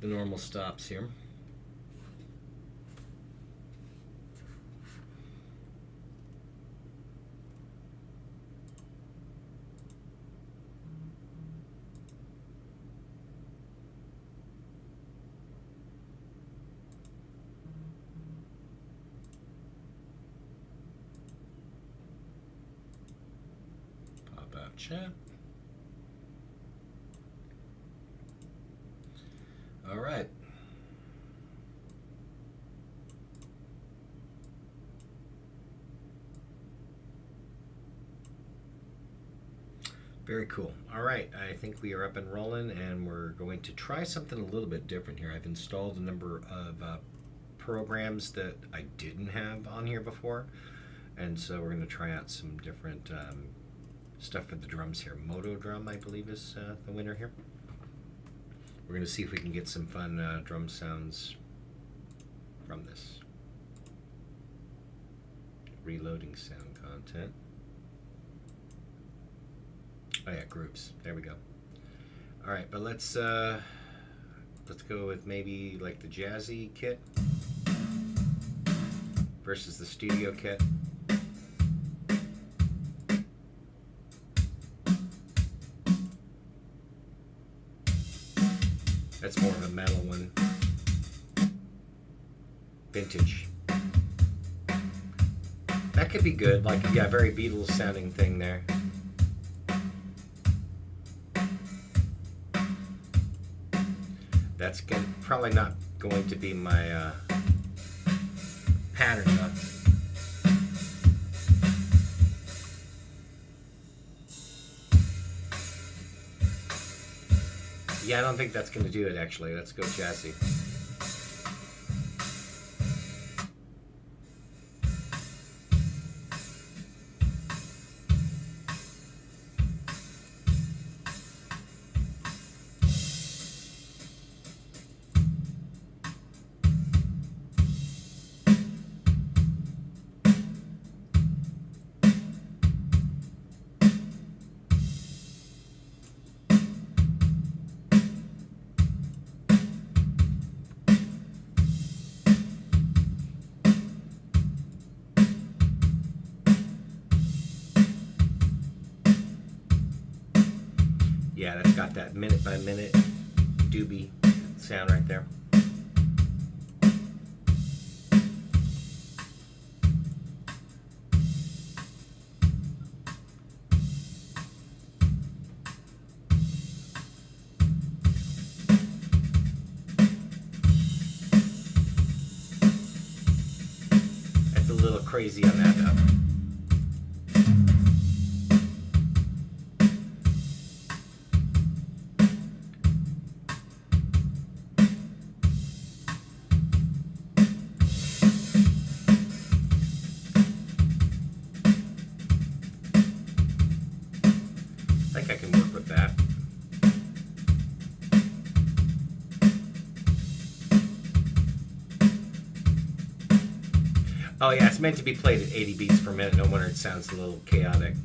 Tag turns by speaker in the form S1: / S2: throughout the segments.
S1: the normal stops here. Pop out chat. All right. Very cool. All right, I think we are up and rolling, and we're going to try something a little bit different here. I've installed a number of programs that I didn't have on here before, and so we're going to try out some different stuff for the drums here. Moto Drum, I believe, is the winner here. We're going to see if we can get some fun drum sounds from this. Reloading sound content. Oh yeah, groups. There we go. All right, but let's go with maybe like the jazzy kit versus the studio kit. That's more of a metal one. Vintage. That could be good. Like, yeah, very Beatles sounding thing there. That's probably not going to be my pattern though. Yeah, I don't think that's going to do it actually. Let's go chassis. Yeah, that's got that minute by minute doobie sound right there. That's a little crazy on that though. I think I can work with that. Oh yeah, it's meant to be played at 80 beats per minute. No wonder it sounds a little chaotic.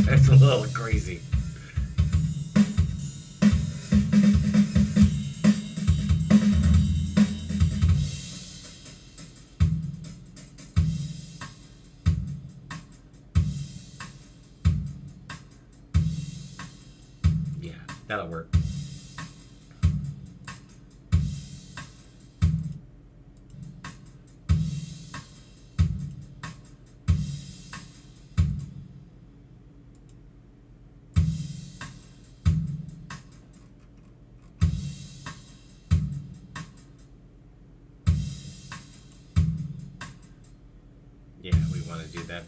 S1: That's a little crazy. Yeah, that'll work. Yeah, we want to do that.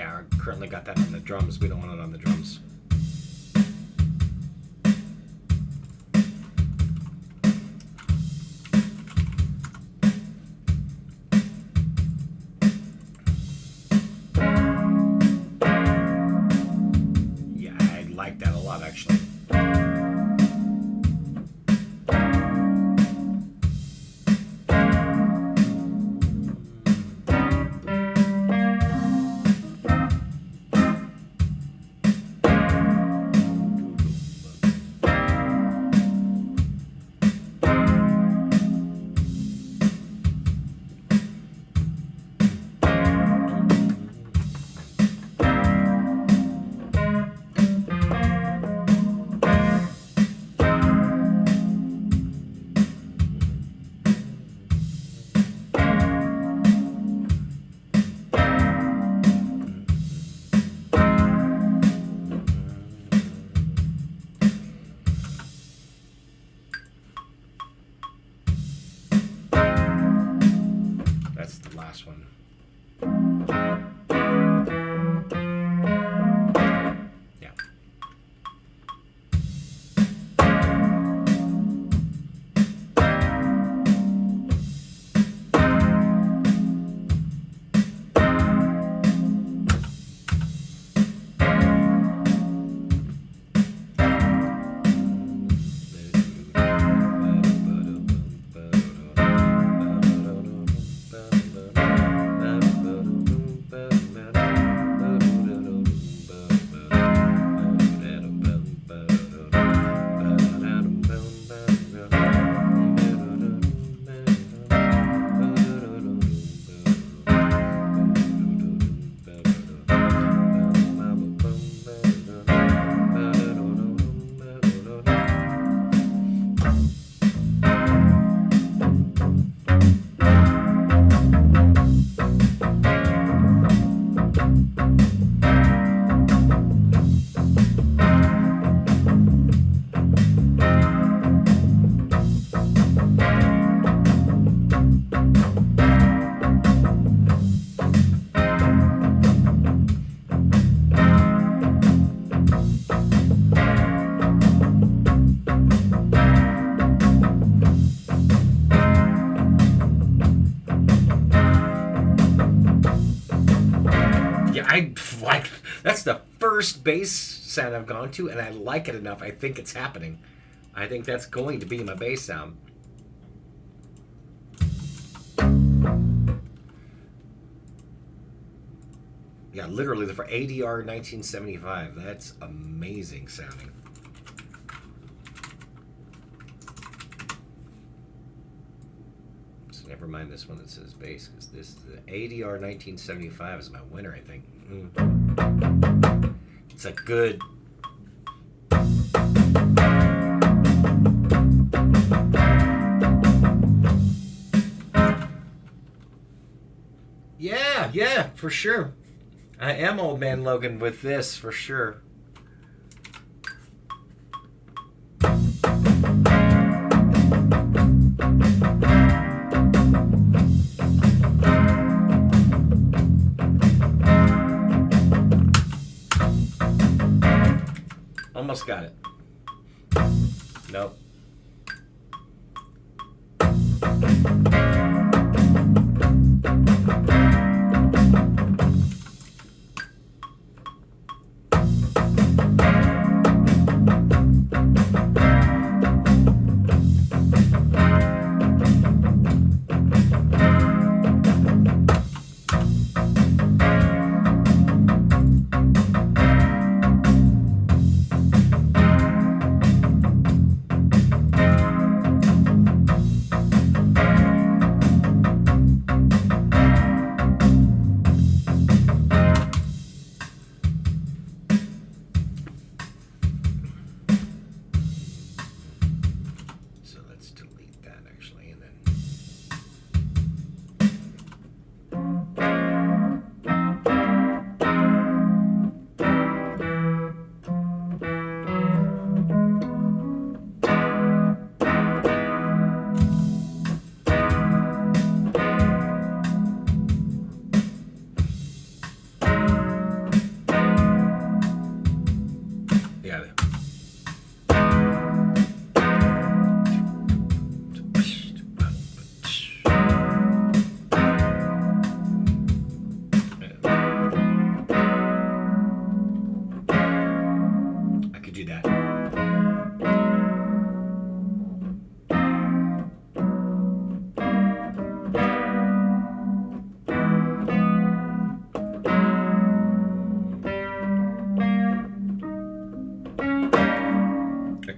S1: Yeah, I currently got that on the drums. We don't want it on the drums. Yeah, I like that a lot, actually. That's the last one. Yeah. I like that's the first bass sound I've gone to, and I like it enough. I think it's happening. I think that's going to be my bass sound. Yeah, literally for ADR 1975. That's amazing sounding. So never mind this one that says bass, because this the ADR 1975 is my winner, I think. It's a good. Yeah, for sure. I am Old Man Logan with this, for sure. Almost got it. Nope.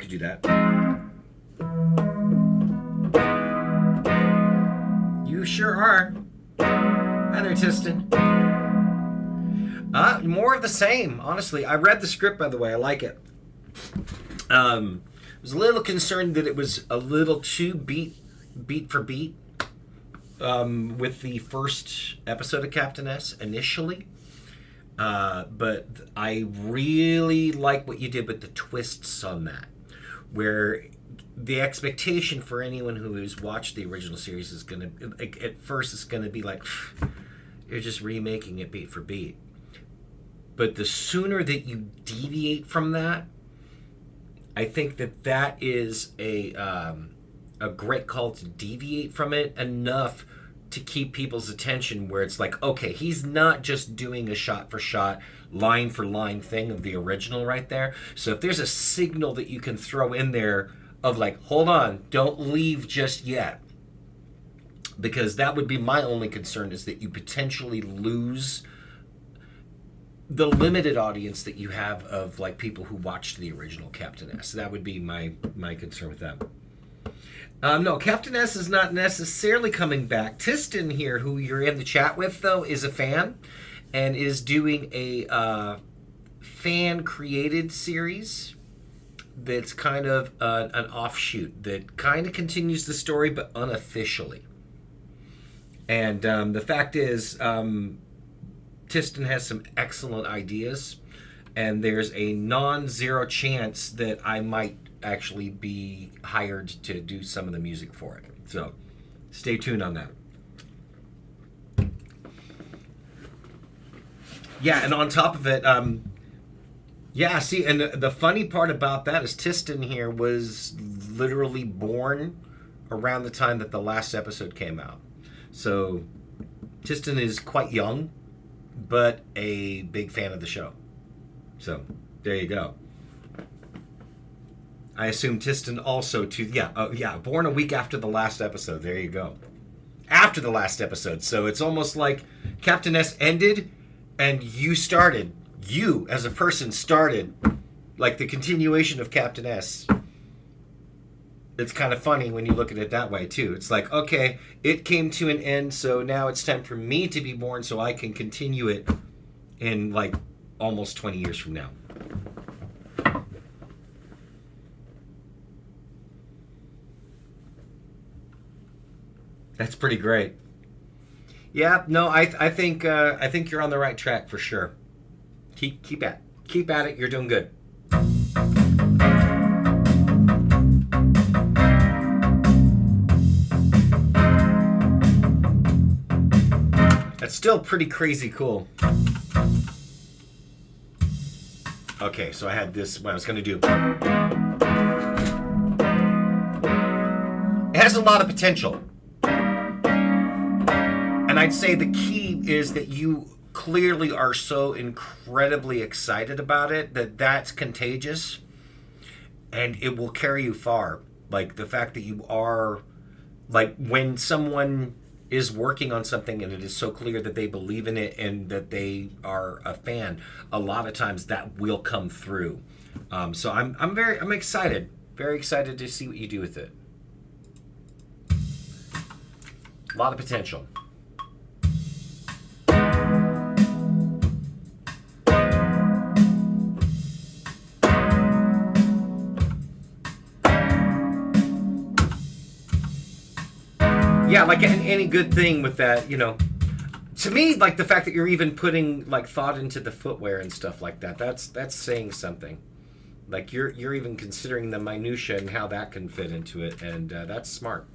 S1: could do that. You sure are. Hi there, Tiston. More of the same, honestly. I read the script, by the way. I like it. I was a little concerned that it was a little too beat for beat with the first episode of Captain S initially. But I really like what you did with the twists on that, where the expectation for anyone who has watched the original series is going to, like, at first it's going to be like, you're just remaking it beat for beat. But the sooner that you deviate from that, I think that is a great call to deviate from it enough to keep people's attention, where it's like, okay, he's not just doing a shot for shot, line for line thing of the original right there. So if there's a signal that you can throw in there of like, hold on, don't leave just yet, because that would be my only concern, is that you potentially lose the limited audience that you have of like people who watched the original Captain S. That would be my concern with that. No, Captain S is not necessarily coming back. Tiston here, who you're in the chat with, though, is a fan and is doing a fan-created series that's kind of an offshoot that kind of continues the story, but unofficially. And the fact is, Tiston has some excellent ideas, and there's a non-zero chance that I might actually be hired to do some of the music for it. So stay tuned on that. Yeah, and on top of it, yeah, see, and the funny part about that is Tiston here was literally born around the time that the last episode came out. So Tiston is quite young, but a big fan of the show. So there you go. I assume Tiston also too. Yeah, born a week after the last episode. There you go. After the last episode. So it's almost like Captain S ended and you started. You, as a person, started like the continuation of Captain S. It's kind of funny when you look at it that way, too. It's like, okay, it came to an end, so now it's time for me to be born so I can continue it in like almost 20 years from now. That's pretty great. Yeah, no, I think you're on the right track for sure. Keep at it. You're doing good. That's still pretty crazy cool. Okay, so I had this. What I was going to do. It has a lot of potential. And I'd say the key is that you clearly are so incredibly excited about it that's contagious, and it will carry you far. Like the fact that you are, like, when someone is working on something and it is so clear that they believe in it and that they are a fan, a lot of times that will come through. So I'm excited, very excited to see what you do with it. A lot of potential. Yeah, like any good thing with that, you know. To me, like the fact that you're even putting like thought into the footwear and stuff like that, that's saying something. Like you're even considering the minutia and how that can fit into it, and that's smart.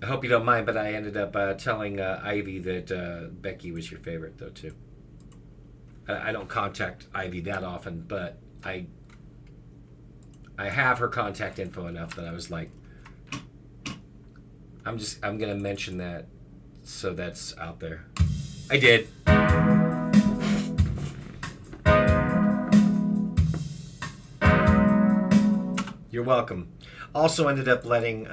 S1: I hope you don't mind, but I ended up telling Ivy that Becky was your favorite, though, too. I don't contact Ivy that often, but I have her contact info enough that I was like, I'm gonna mention that, so that's out there. I did. You're You're welcome. Also ended up letting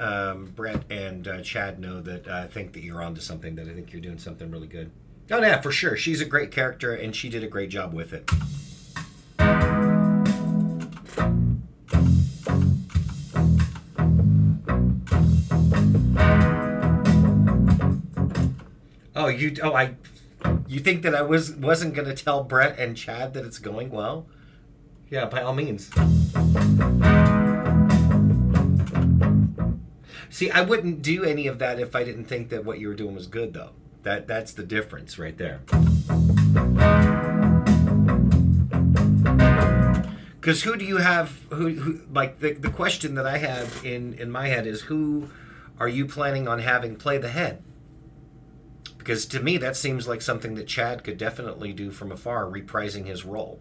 S1: Brett and Chad know that I think that you're onto something, that I think you're doing something really good. Oh, yeah, for sure. She's a great character, and she did a great job with it. You think that I wasn't going to tell Brett and Chad that it's going well? Yeah, by all means. See, I wouldn't do any of that if I didn't think that what you were doing was good, though. That's the difference right there. Because who do you have? Who like the question that I have in my head is, who are you planning on having play the head? Because to me, that seems like something that Chad could definitely do from afar, reprising his role.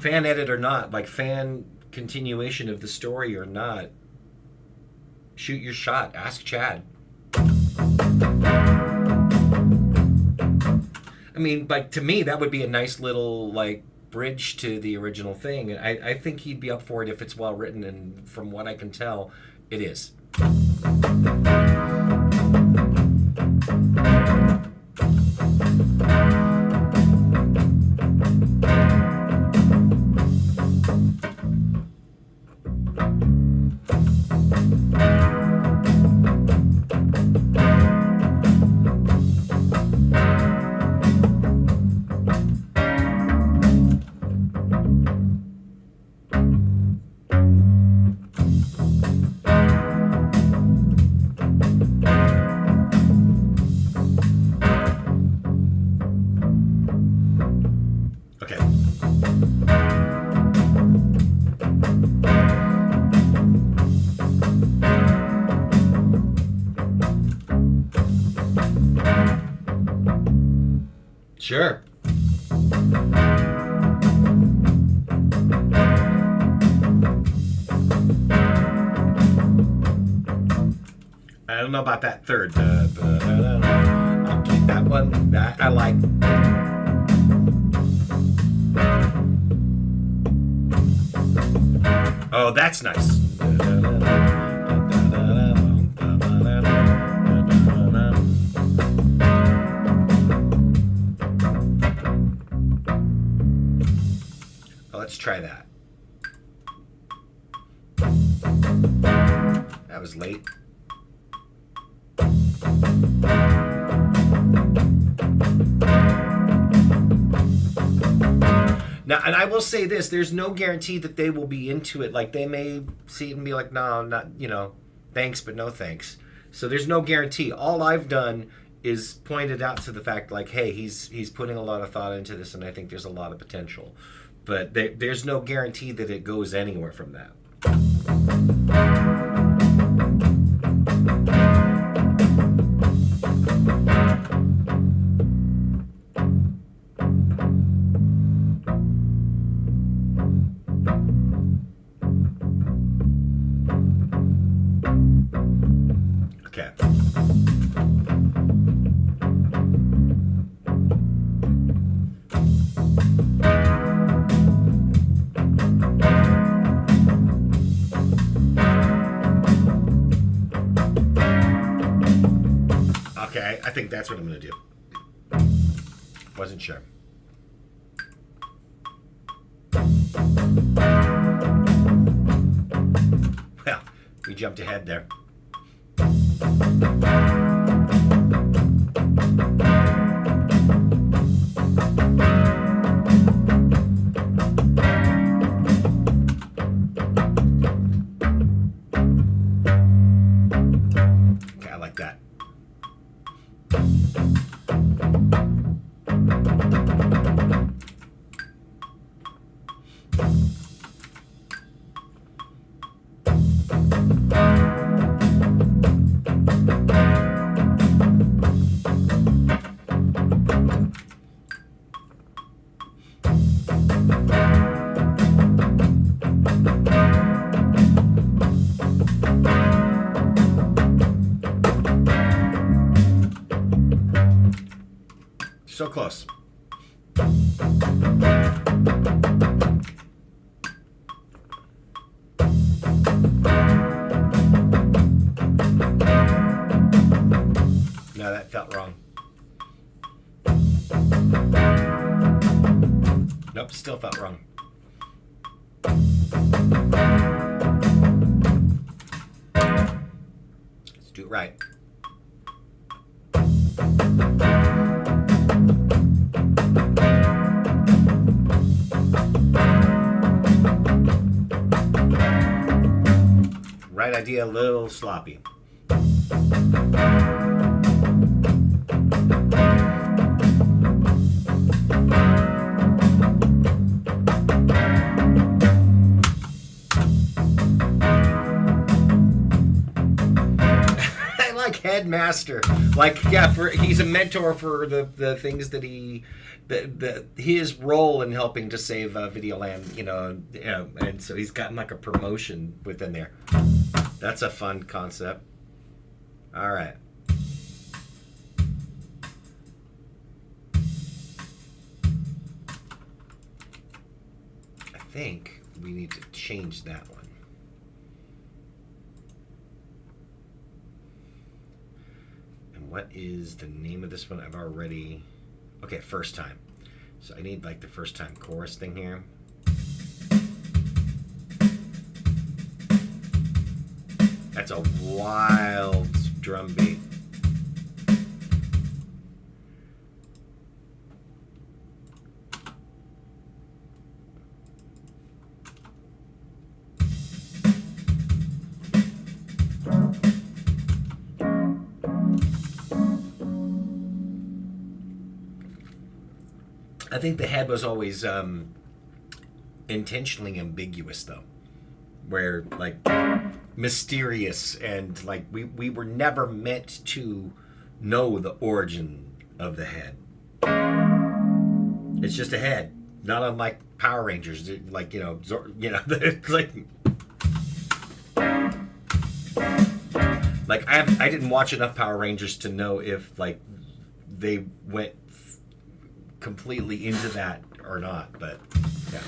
S1: Fan edit or not, like fan continuation of the story or not, shoot your shot. Ask Chad. I mean, like, to me, that would be a nice little, like, bridge to the original thing. I think he'd be up for it if it's well written, and from what I can tell, it is. Okay. Sure. I don't know about that third, but I'll keep that one. That I like. Oh, that's nice. Oh, let's try that. That was late. Now, and I will say this, there's no guarantee that they will be into it. Like, they may see it and be like, no, not, thanks, but no thanks. So there's no guarantee. All I've done is pointed out to the fact, like, hey, he's putting a lot of thought into this, and I think there's a lot of potential. But there's no guarantee that it goes anywhere from that. Okay. Okay, I think that's what I'm going to do. Wasn't sure. Well, we jumped ahead there. Okay, I like that. So close. Nope, still felt wrong. Let's do it right. Right idea, a little sloppy. Like headmaster, like yeah, he's a mentor for the things that his role in helping to save Videoland, and so he's gotten like a promotion within there. That's a fun concept. All right. I think we need to change that one. What is the name of this one? I've already... Okay, first time. So I need like the first time chorus thing here. That's a wild drum beat. I think the head was always intentionally ambiguous, though, where like mysterious and like we were never meant to know the origin of the head. It's just a head, not unlike Power Rangers, like it's like I didn't watch enough Power Rangers to know if like they went completely into that or not, but yeah.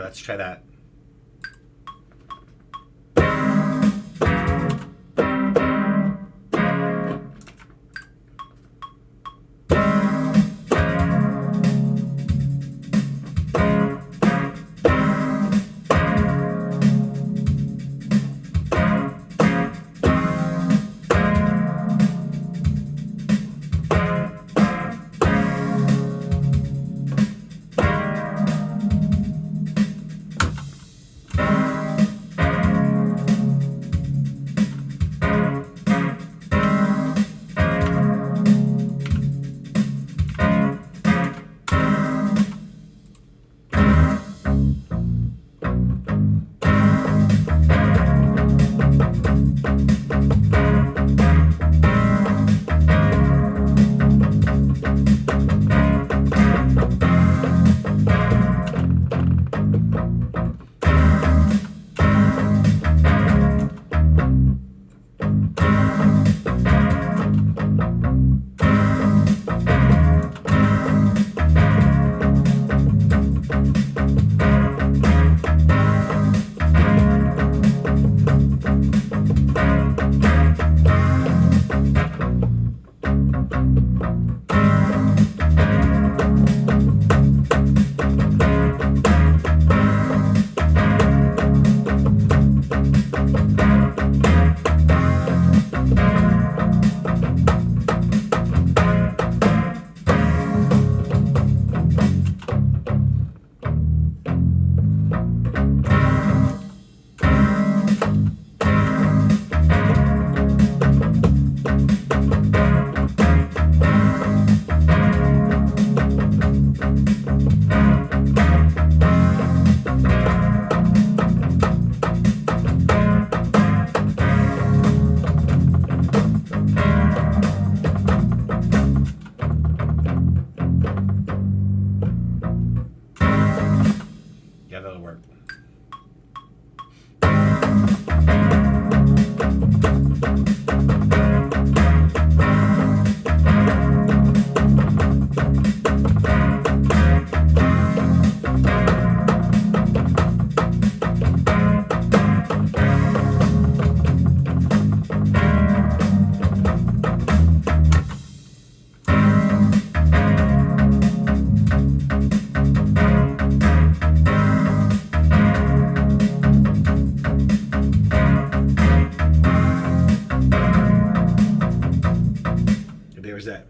S1: let's try that. Yeah, that'll work. There's that.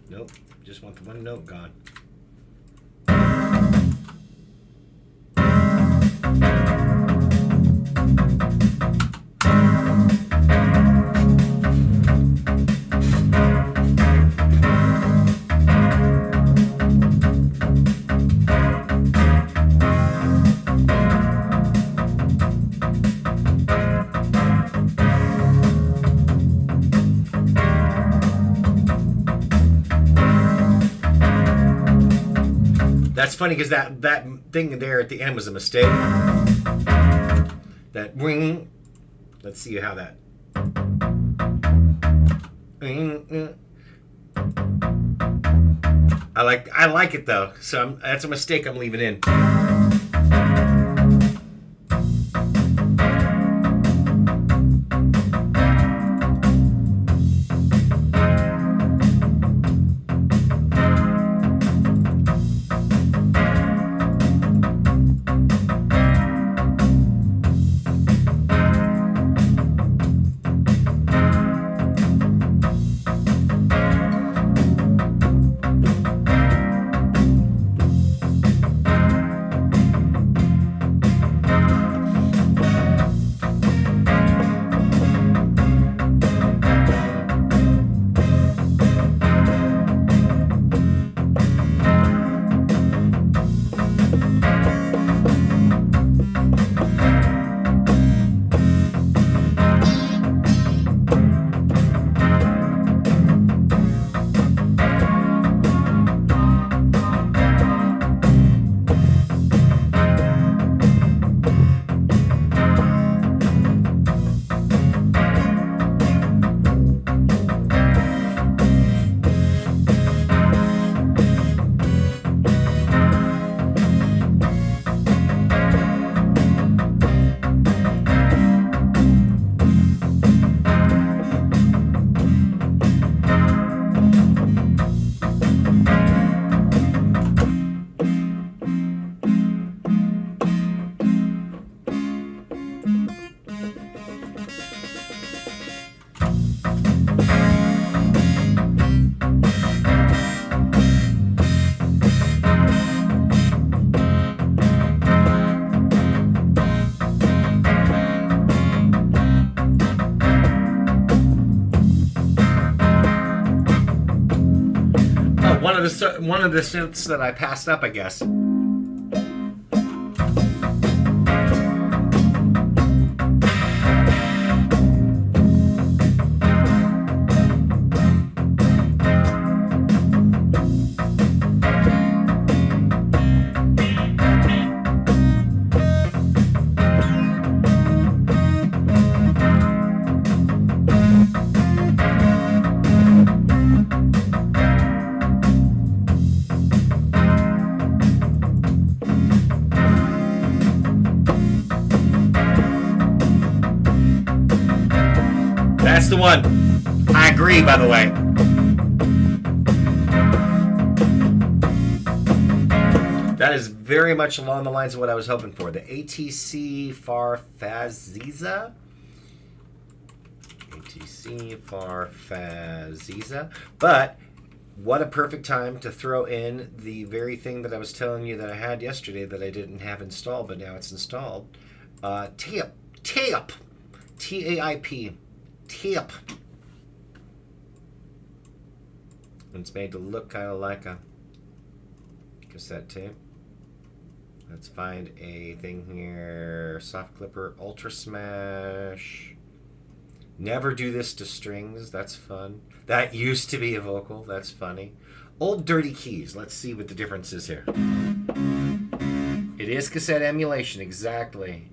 S1: Nope, just want the one note gone. That's funny because that thing there at the end was a mistake. That ring. Let's see how that. I like it though. So that's a mistake I'm leaving in. one of the synths that I passed up, I guess. That's the one. I agree, by the way. That is very much along the lines of what I was hoping for. The ATC Farfazziza. ATC Farfazziza. But what a perfect time to throw in the very thing that I was telling you that I had yesterday that I didn't have installed, but now it's installed. TAIP. TAIP. T-A-I-P. TAIP. And it's made to look kind of like a cassette tape. Let's find a thing here. Soft Clipper, Ultra Smash. Never do this to strings. That's fun. That used to be a vocal. That's funny. Old Dirty Keys. Let's see what the difference is here. It is cassette emulation, exactly.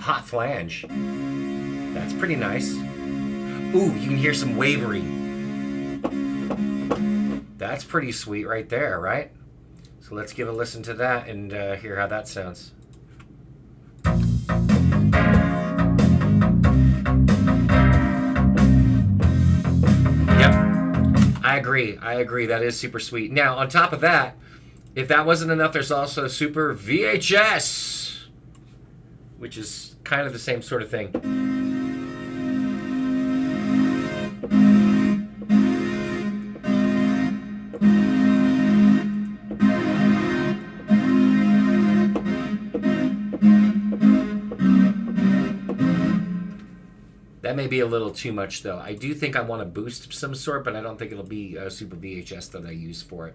S1: Hot flange. That's pretty nice. Ooh, you can hear some wavering. That's pretty sweet right there, right? So let's give a listen to that and hear how that sounds. Yep, I agree. That is super sweet. Now, on top of that, if that wasn't enough, there's also Super VHS, which is kind of the same sort of thing. That may be a little too much, though. I do think I want a boost of some sort, but I don't think it'll be a Super VHS that I use for it.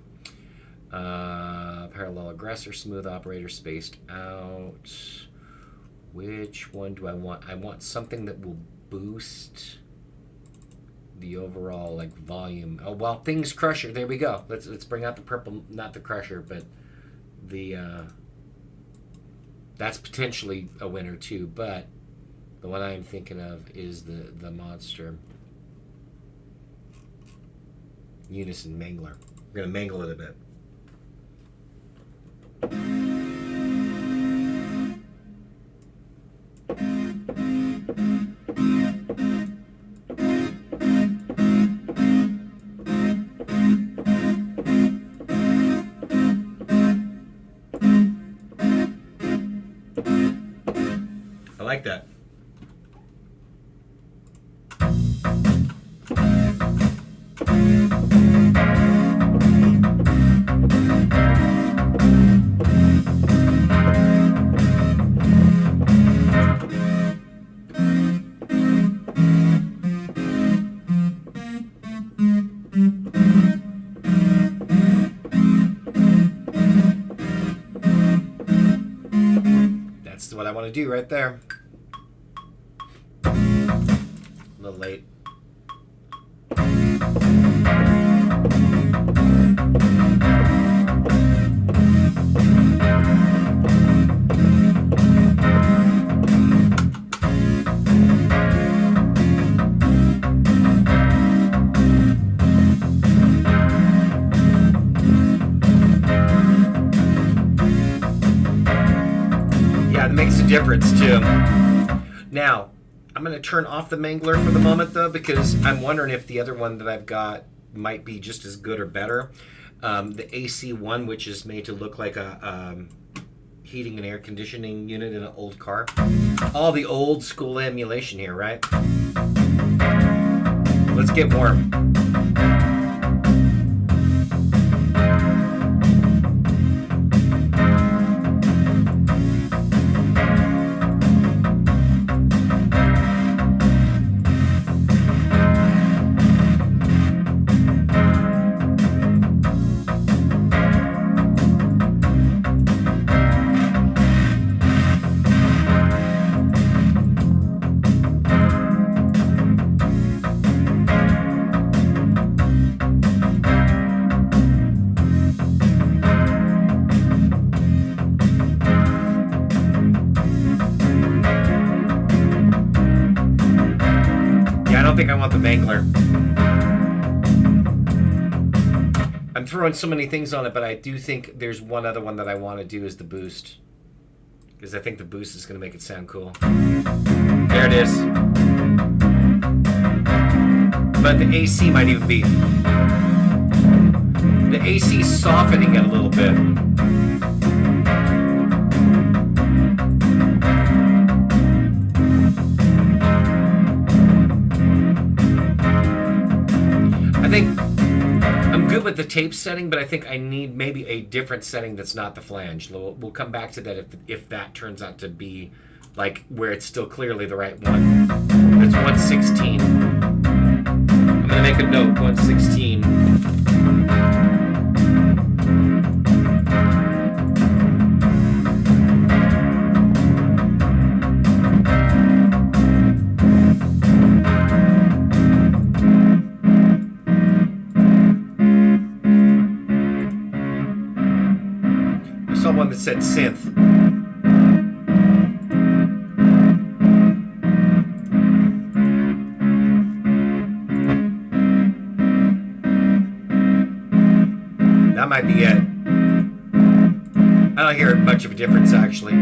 S1: Parallel aggressor, smooth operator, spaced out. Which one do I want? I want something that will boost the overall like volume. Oh well, Things Crusher. There we go. Let's bring out the purple, not the Crusher, but the. That's potentially a winner too, but the one I'm thinking of is the Monster Unison Mangler. We're gonna mangle it a bit. I like that. That's what I want to do right there. A little late. Yeah, it makes a difference too. Now, I'm going to turn off the Mangler for the moment, though, because I'm wondering if the other one that I've got might be just as good or better. The AC1, which is made to look like a heating and air conditioning unit in an old car. All the old school emulation here, right? Let's get warm. I'm throwing so many things on it, but I do think there's one other one that I want to do is the boost. Because I think the boost is going to make it sound cool. There it is. But the AC might even be. The AC is softening it a little bit. I think I'm good with the tape setting, but I think I need maybe a different setting that's not the flange. We'll come back to that if that turns out to be like where it's still clearly the right one. It's 116. I'm gonna make a note, 116. One that said synth. That might be it. I don't hear much of a difference actually.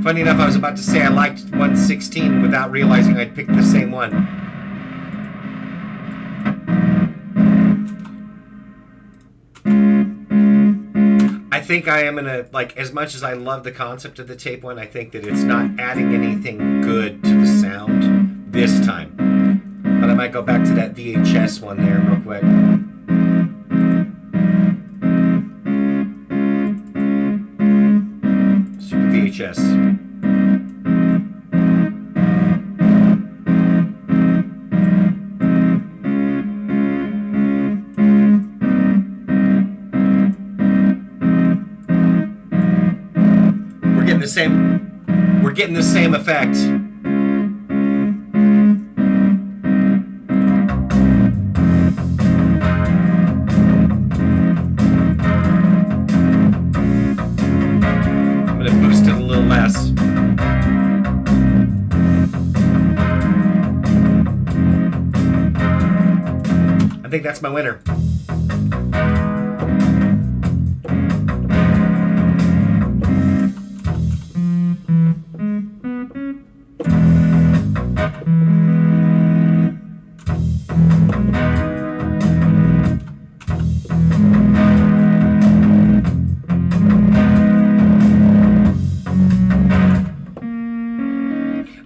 S1: Funny enough, I was about to say I liked 116 without realizing I'd picked the same one. I think I am gonna, like, as much as I love the concept of the tape one, I think that it's not adding anything good to the sound this time. But I might go back to that VHS one there real quick. Super VHS. We're getting the same effect. I'm gonna boost it a little less. I think that's my winner.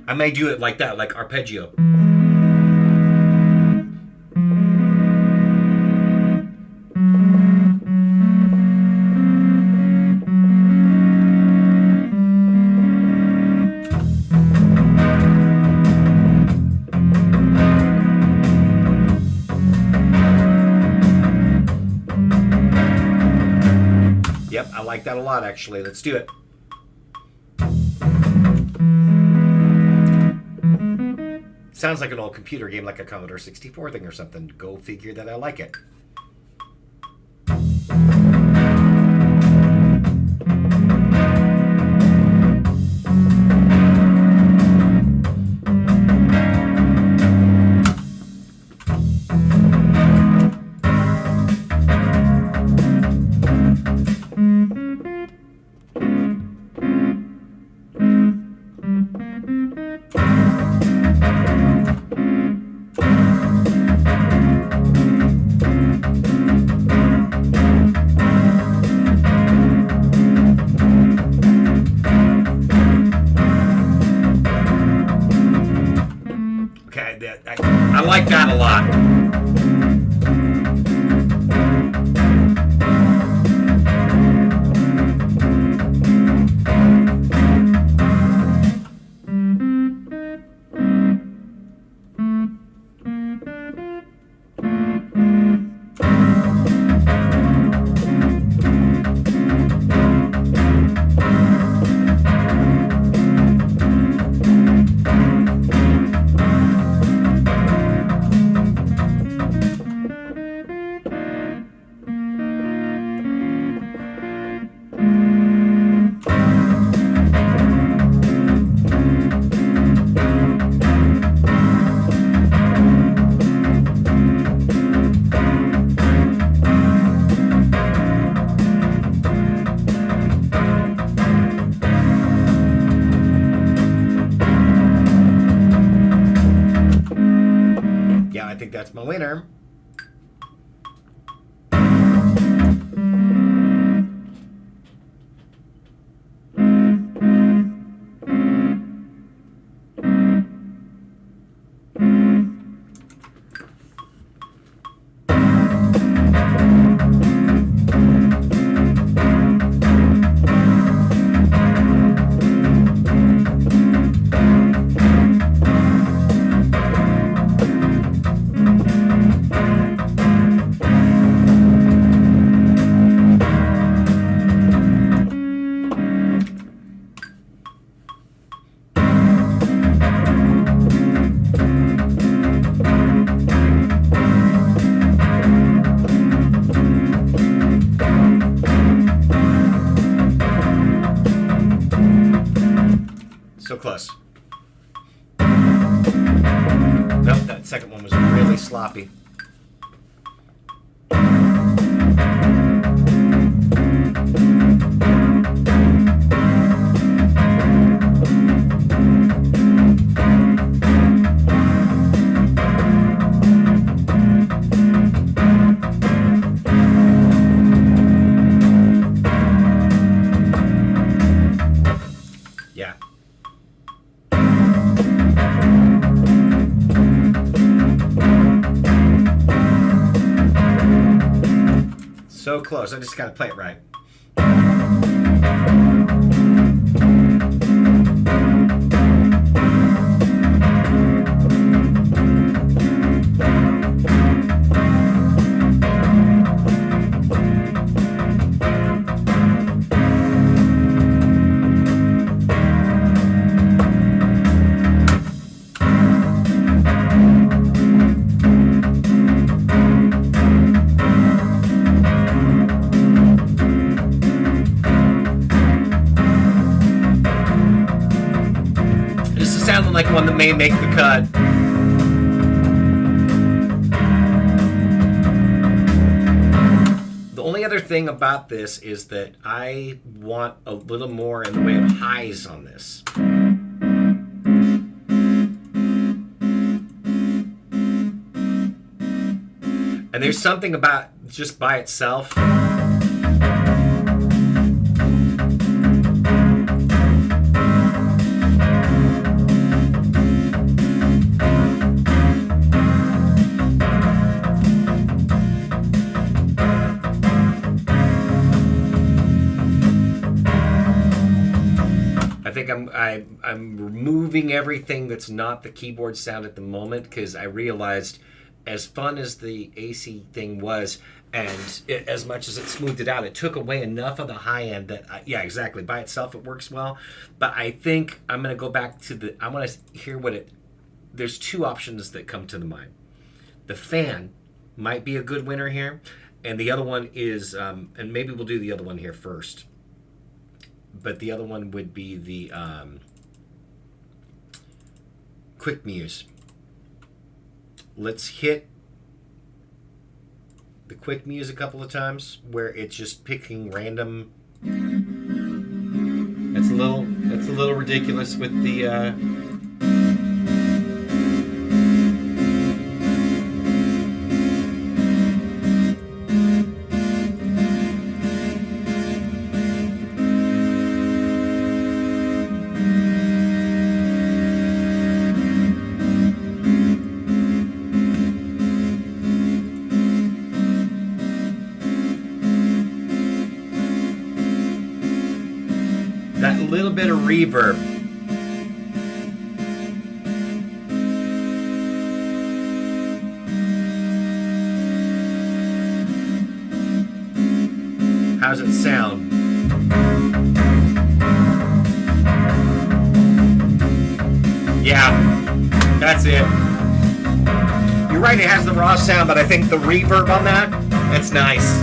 S1: I may do it like that, like arpeggio. Yep, I like that a lot actually. Let's do it. Sounds like an old computer game, like a Commodore 64 thing or something. Go figure that I like it. think that's my winner. So close. Nope, that second one was really sloppy. Yeah. So close. I just gotta play it right. This is sounding like one that may make the cut. The only other thing about this is that I want a little more in the way of highs on this. And there's something about just by itself. I think I'm removing everything that's not the keyboard sound at the moment, because I realized, as fun as the AC thing was, and as much as it smoothed it out, it took away enough of the high end that, yeah, exactly. By itself, it works well. But I think I'm going to go back to I want to hear there's two options that come to the mind. The fan might be a good winner here. And the other one is, and maybe we'll do the other one here first. But the other one would be the Quick Muse. Let's hit the Quick Muse a couple of times where it's just picking random. That's a little ridiculous with the that little bit of reverb. How's it sound? Yeah, that's it. You're right, it has the raw sound, but I think the reverb on that's nice.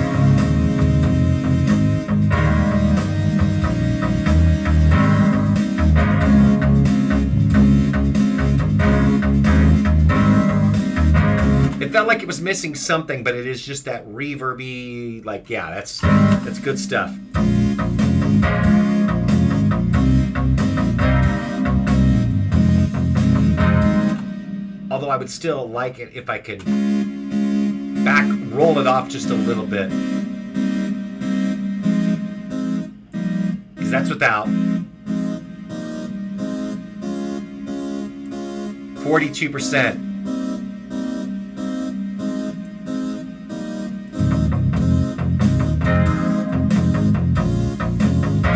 S1: It felt like it was missing something, but it is just that reverby, like, yeah, that's good stuff. I'll Although I would still like it if I could roll it off just a little bit. Because that's without 42%.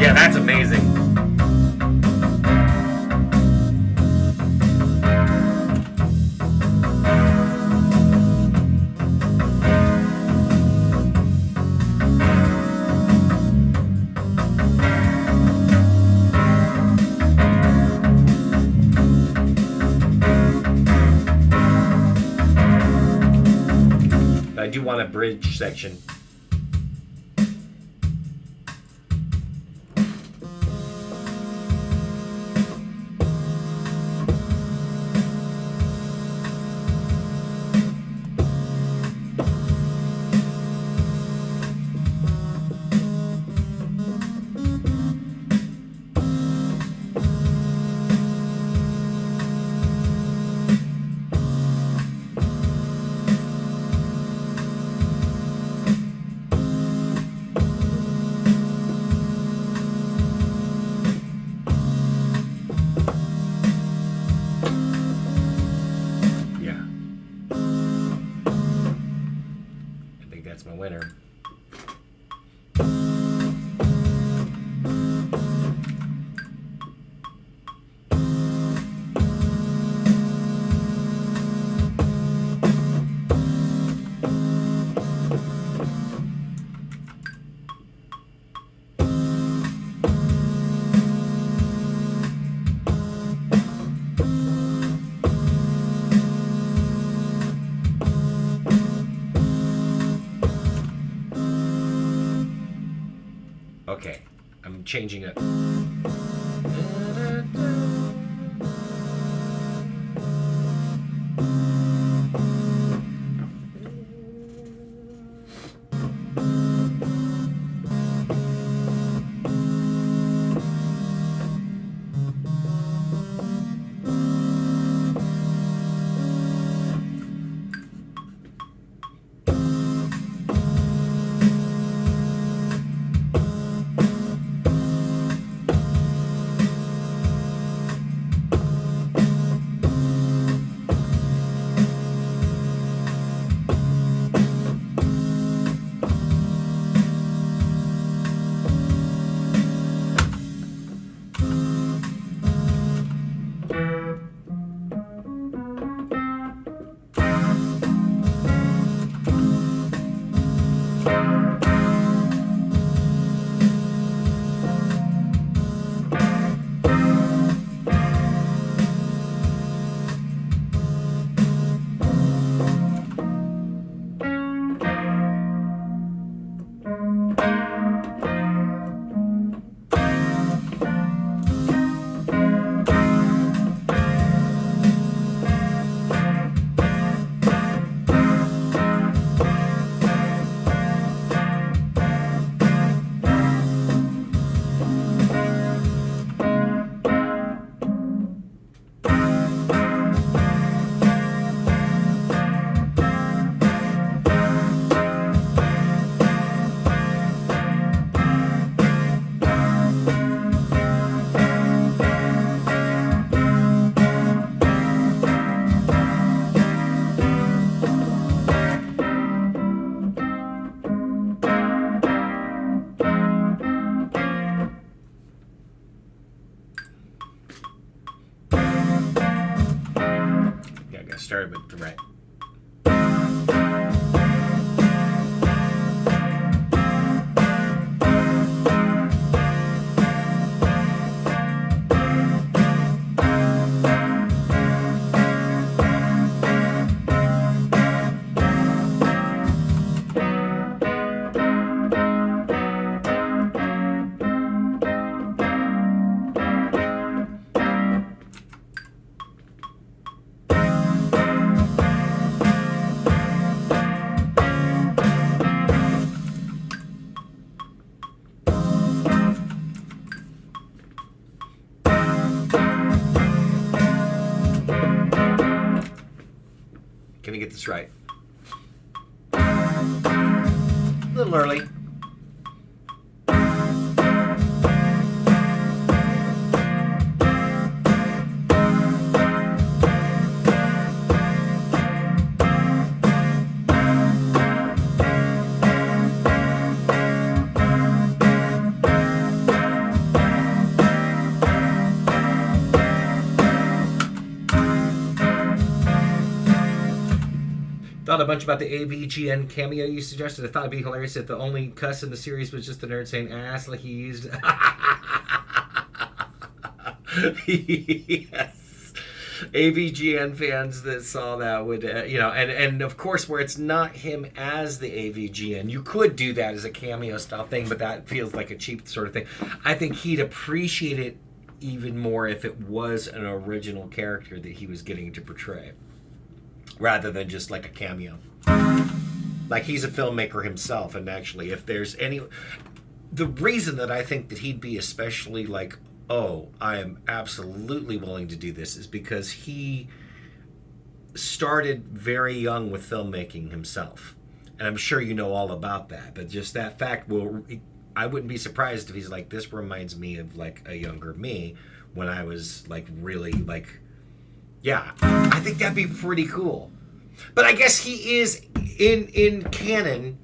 S1: Yeah, that's amazing. I do want a bridge section. That's my winner. Okay, I'm changing it. Started with the right. get this right. A little early. Thought a bunch about the AVGN cameo you suggested. I thought it'd be hilarious if the only cuss in the series was just the nerd saying ass like he used. Yes. AVGN fans that saw that would, and of course, where it's not him as the AVGN, you could do that as a cameo style thing, but that feels like a cheap sort of thing. I think he'd appreciate it even more if it was an original character that he was getting to portray, rather than just like a cameo. Like he's a filmmaker himself, and actually if there's any... The reason that I think that he'd be especially like, oh, I am absolutely willing to do this, is because he started very young with filmmaking himself. And I'm sure you know all about that, but just that fact I wouldn't be surprised if he's like, this reminds me of like a younger me when I was like really like... Yeah, I think that'd be pretty cool. But I guess he is in canon.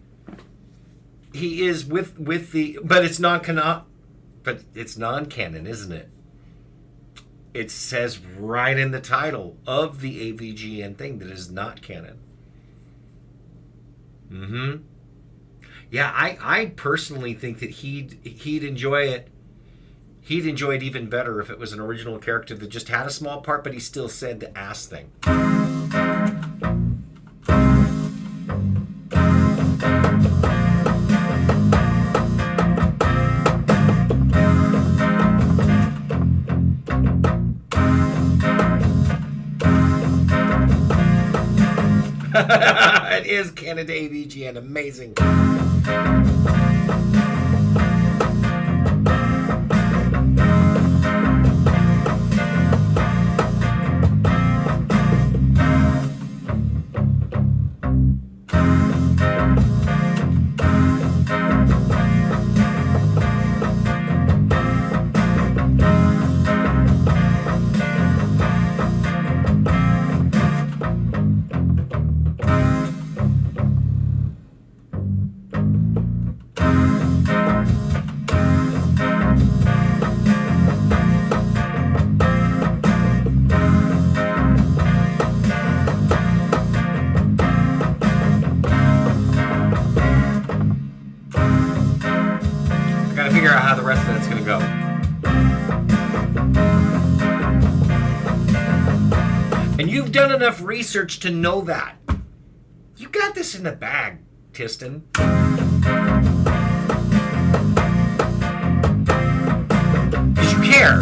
S1: He is with the, but it's non-canon. But it's non-canon, isn't it? It says right in the title of the AVGN thing that it is not canon. Mm-hmm. Yeah, I personally think that he'd enjoy it. He'd enjoy it even better if it was an original character that just had a small part, but he still said the ass thing. It is Canada AVGN. Amazing. Figure out how the rest of that's going to go. And you've done enough research to know that. You got this in the bag, Tiston. Because you care.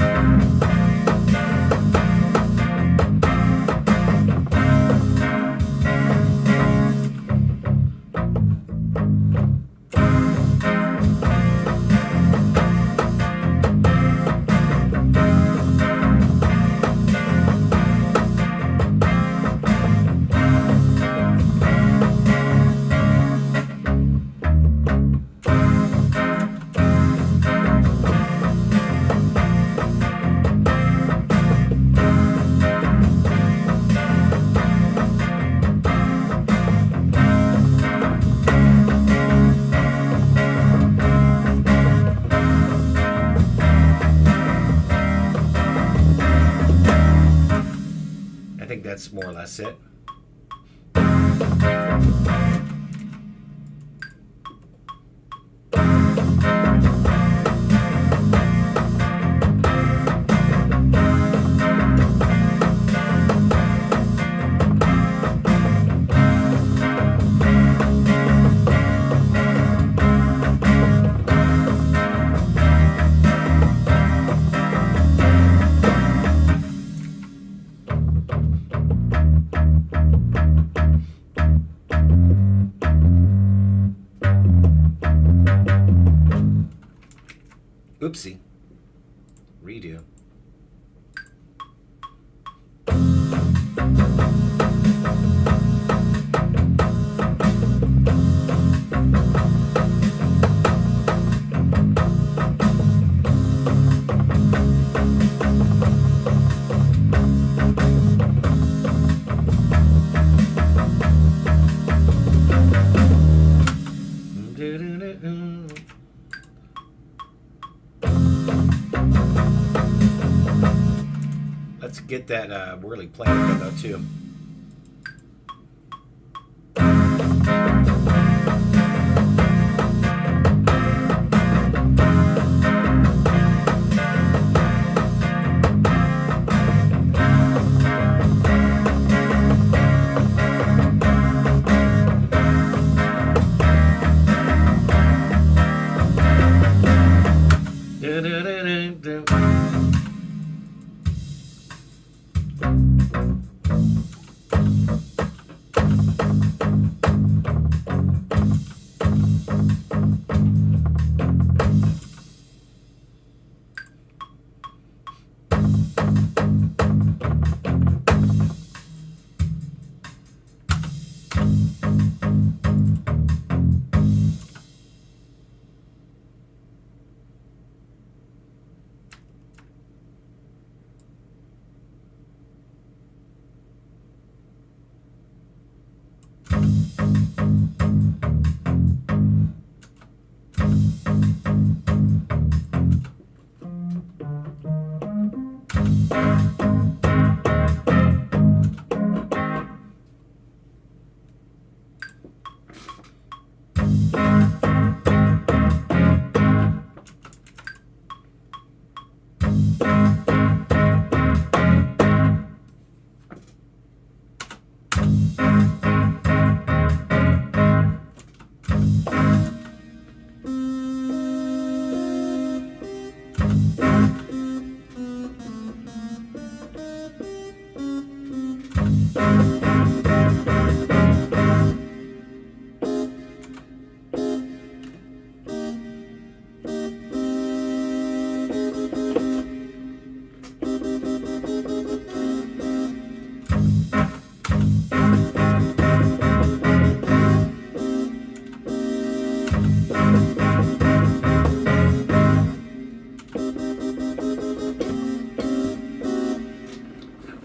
S1: That's more or less it. Oopsie. Redo. get that whirly playing though too.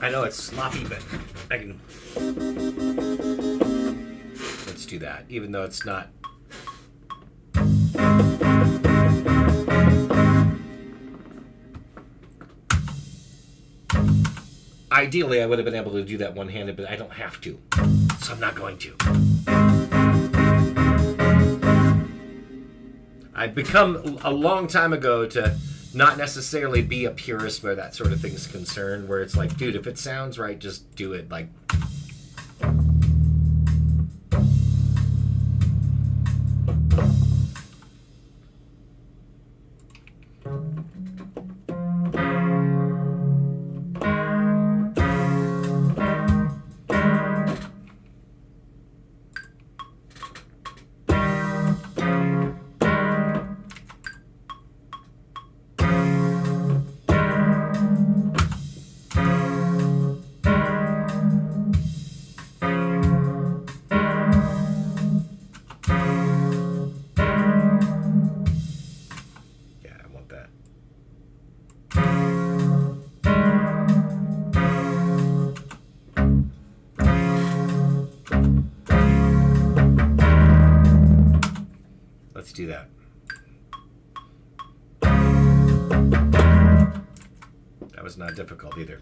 S1: I know it's sloppy, but I can... Let's do that, even though it's not... Ideally, I would have been able to do that one-handed, but I don't have to, so I'm not going to. I've become, a long time ago, to not necessarily be a purist where that sort of thing's concerned, where it's like, dude, if it sounds right, just do it. Like, let's do that. That was not difficult either.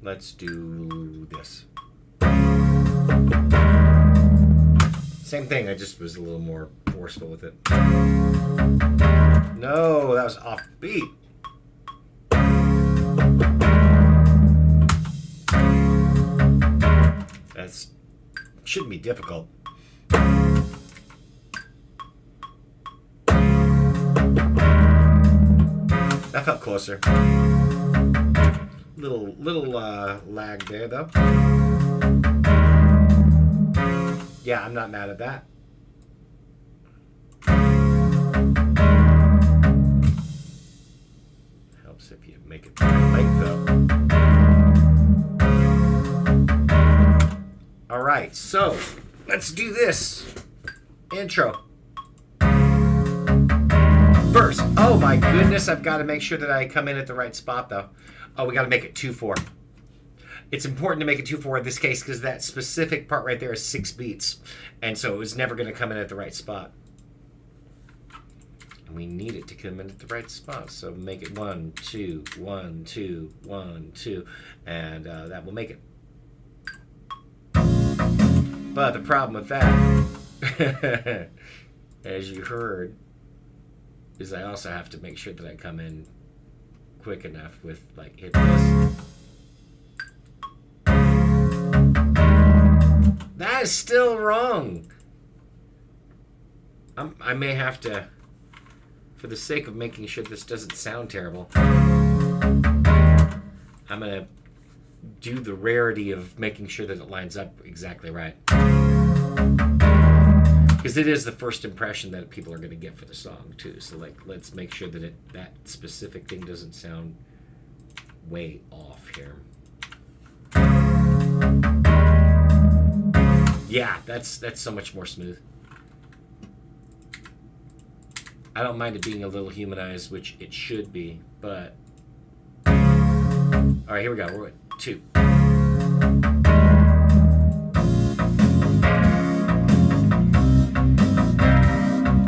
S1: Let's do this. Same thing, I just was a little more forceful with it. No, that was off beat. That shouldn't be difficult. That felt closer. Little lag there though. Yeah, I'm not mad at that. Helps if you make it right though. All right, so let's do this. Intro. Verse. Oh my goodness, I've got to make sure that I come in at the right spot though. Oh, we got to make it 2/4. It's important to make it 2/4 in this case because that specific part right there is 6 beats. And so it was never going to come in at the right spot. And we need it to come in at the right spot. So make it 1, 2, 1, 2, 1, 2. And that will make it. But the problem with that, as you heard, is I also have to make sure that I come in quick enough with, like, hit this. That is still wrong. I may have to, for the sake of making sure this doesn't sound terrible, I'm going to do the rarity of making sure that it lines up exactly right. Because it is the first impression that people are going to get for the song, too. So, like, let's make sure that that specific thing doesn't sound way off here. Yeah, that's so much more smooth. I don't mind it being a little humanized, which it should be, but... Alright, here we go. We're at 2. 1,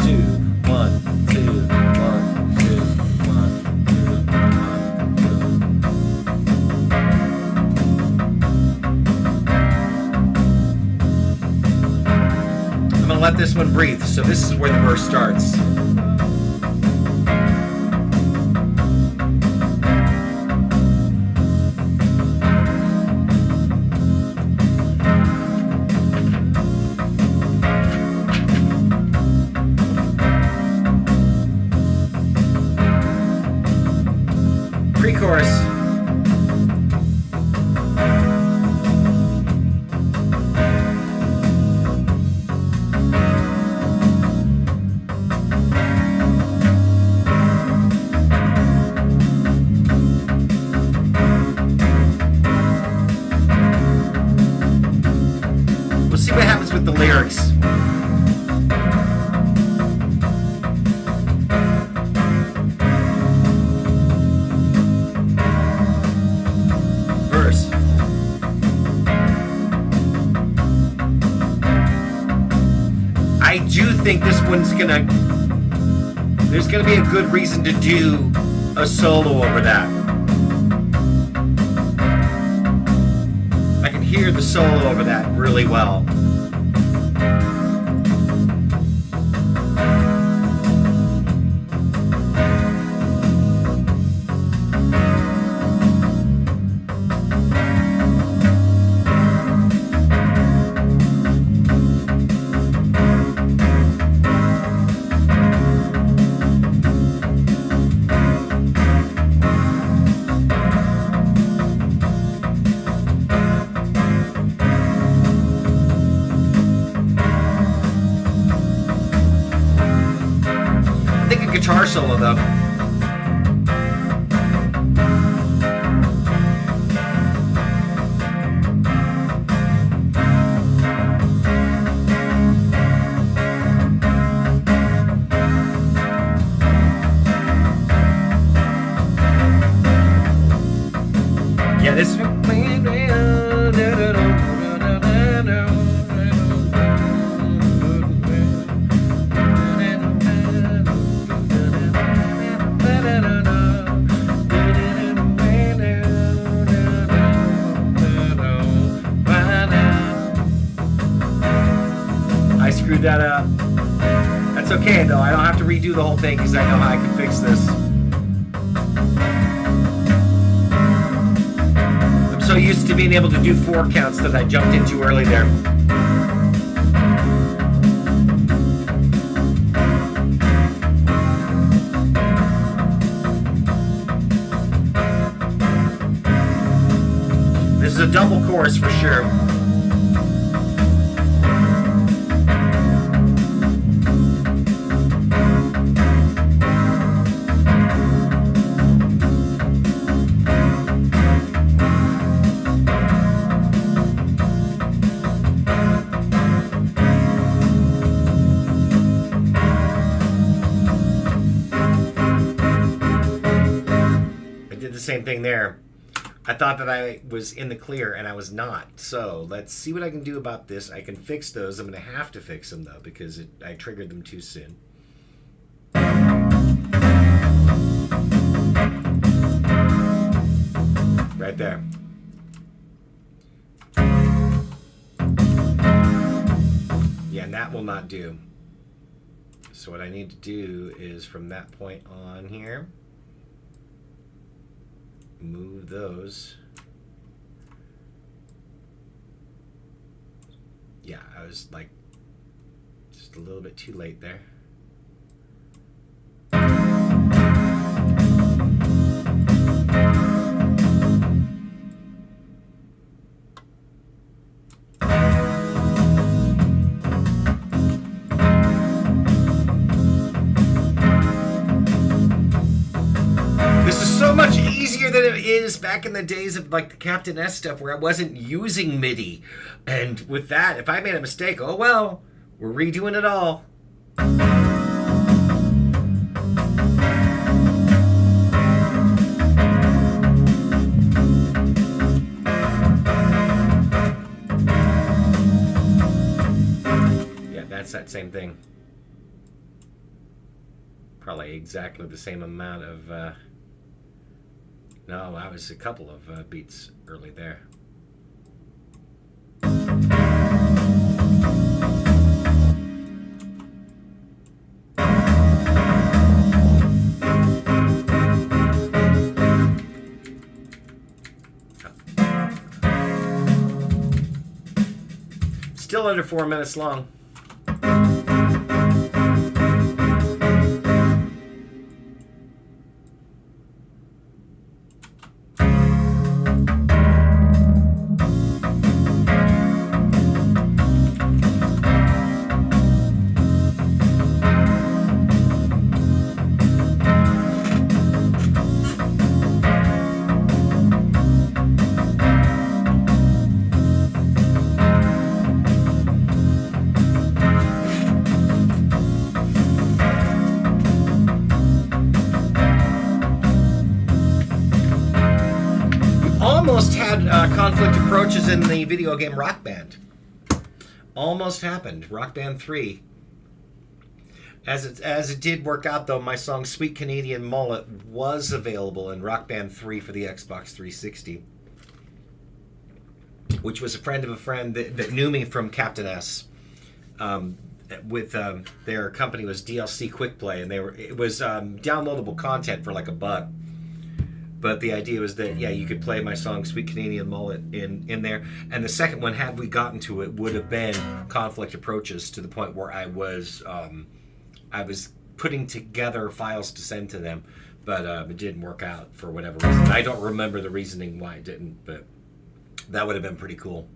S1: 2, 1, 2, 1, 2. Let this one breathe. So this is where the verse starts. Pre-chorus. See what happens with the lyrics. Verse. I do think this one's gonna... There's gonna be a good reason to do a solo over that. I can hear the solo over that really well. Guitar solo though. Yeah, this screwed that up. That's okay though, I don't have to redo the whole thing because I know how I can fix this. I'm so used to being able to do 4 counts that I jumped in too early there. This is a double chorus for sure. Same thing there. I thought that I was in the clear and I was not. So let's see what I can do about this. I can fix those. I'm going to have to fix them though because I triggered them too soon. Right there. Yeah, and that will not do. So what I need to do is from that point on here, move those. Yeah, I was like just a little bit too late there. Much easier than it is back in the days of like the Captain S stuff where I wasn't using MIDI. And with that, if I made a mistake, oh well, we're redoing it all. Yeah, that's that same thing. Probably exactly the same amount of no, that was a couple of beats early there. Still under 4 minutes long. Almost had conflict approaches in the video game Rock Band. Almost happened. Rock Band 3. As it did work out, though, my song Sweet Canadian Mullet was available in Rock Band 3 for the Xbox 360. Which was a friend of a friend that knew me from Captain S. With their company was DLC Quick Play, and it was downloadable content for like $1. But the idea was that, yeah, you could play my song Sweet Canadian Mullet in there. And the second one, had we gotten to it, would have been Conflict Approaches, to the point where I was putting together files to send to them. But it didn't work out for whatever reason. I don't remember the reasoning why it didn't, but that would have been pretty cool.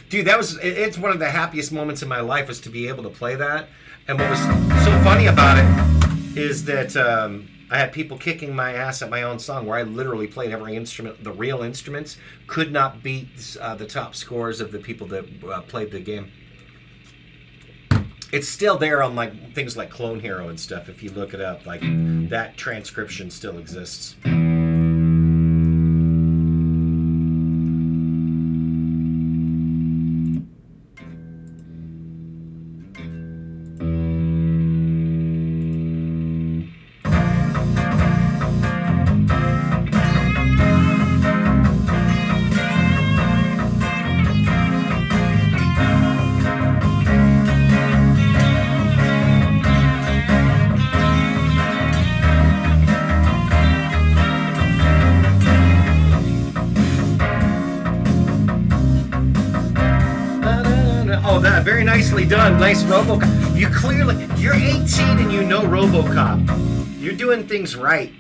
S1: Dude, it's one of the happiest moments in my life was to be able to play that. And what was so funny about it is that I had people kicking my ass at my own song, where I literally played every instrument. The real instruments could not beat the top scores of the people that played the game. It's still there on like things like Clone Hero and stuff. If you look it up, like that transcription still exists. Oh, that very nicely done. Nice RoboCop. You're 18 and you know RoboCop. You're doing things right.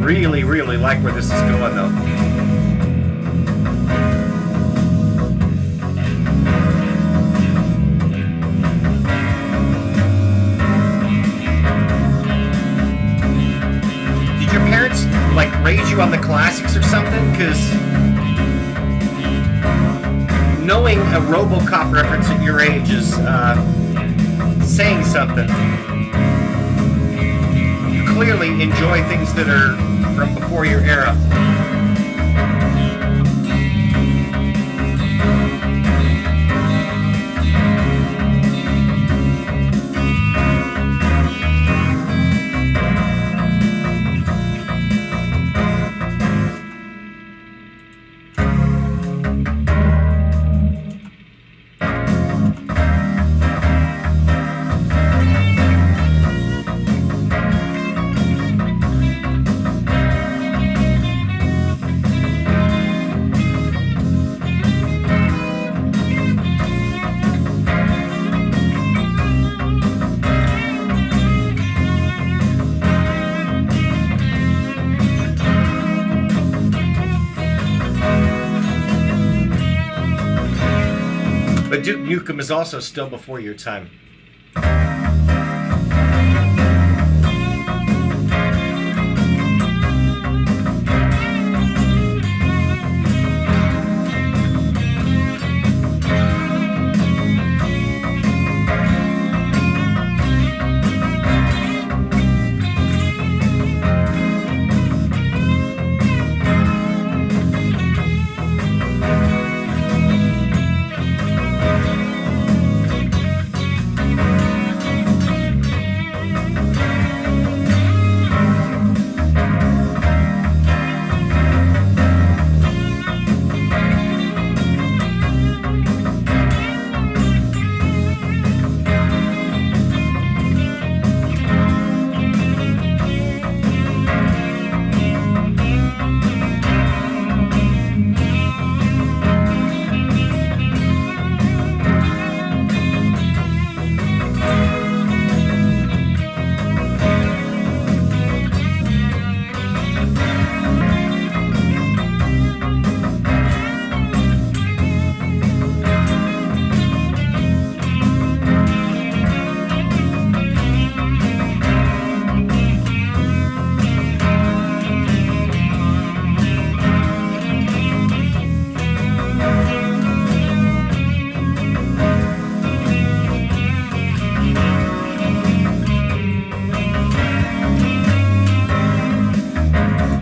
S1: really, really like where this is going, though. Did your parents, like, raise you on the classics or something? Because knowing a RoboCop reference at your age is saying something. You clearly enjoy things that are from before your era. But Duke Nukem is also still before your time.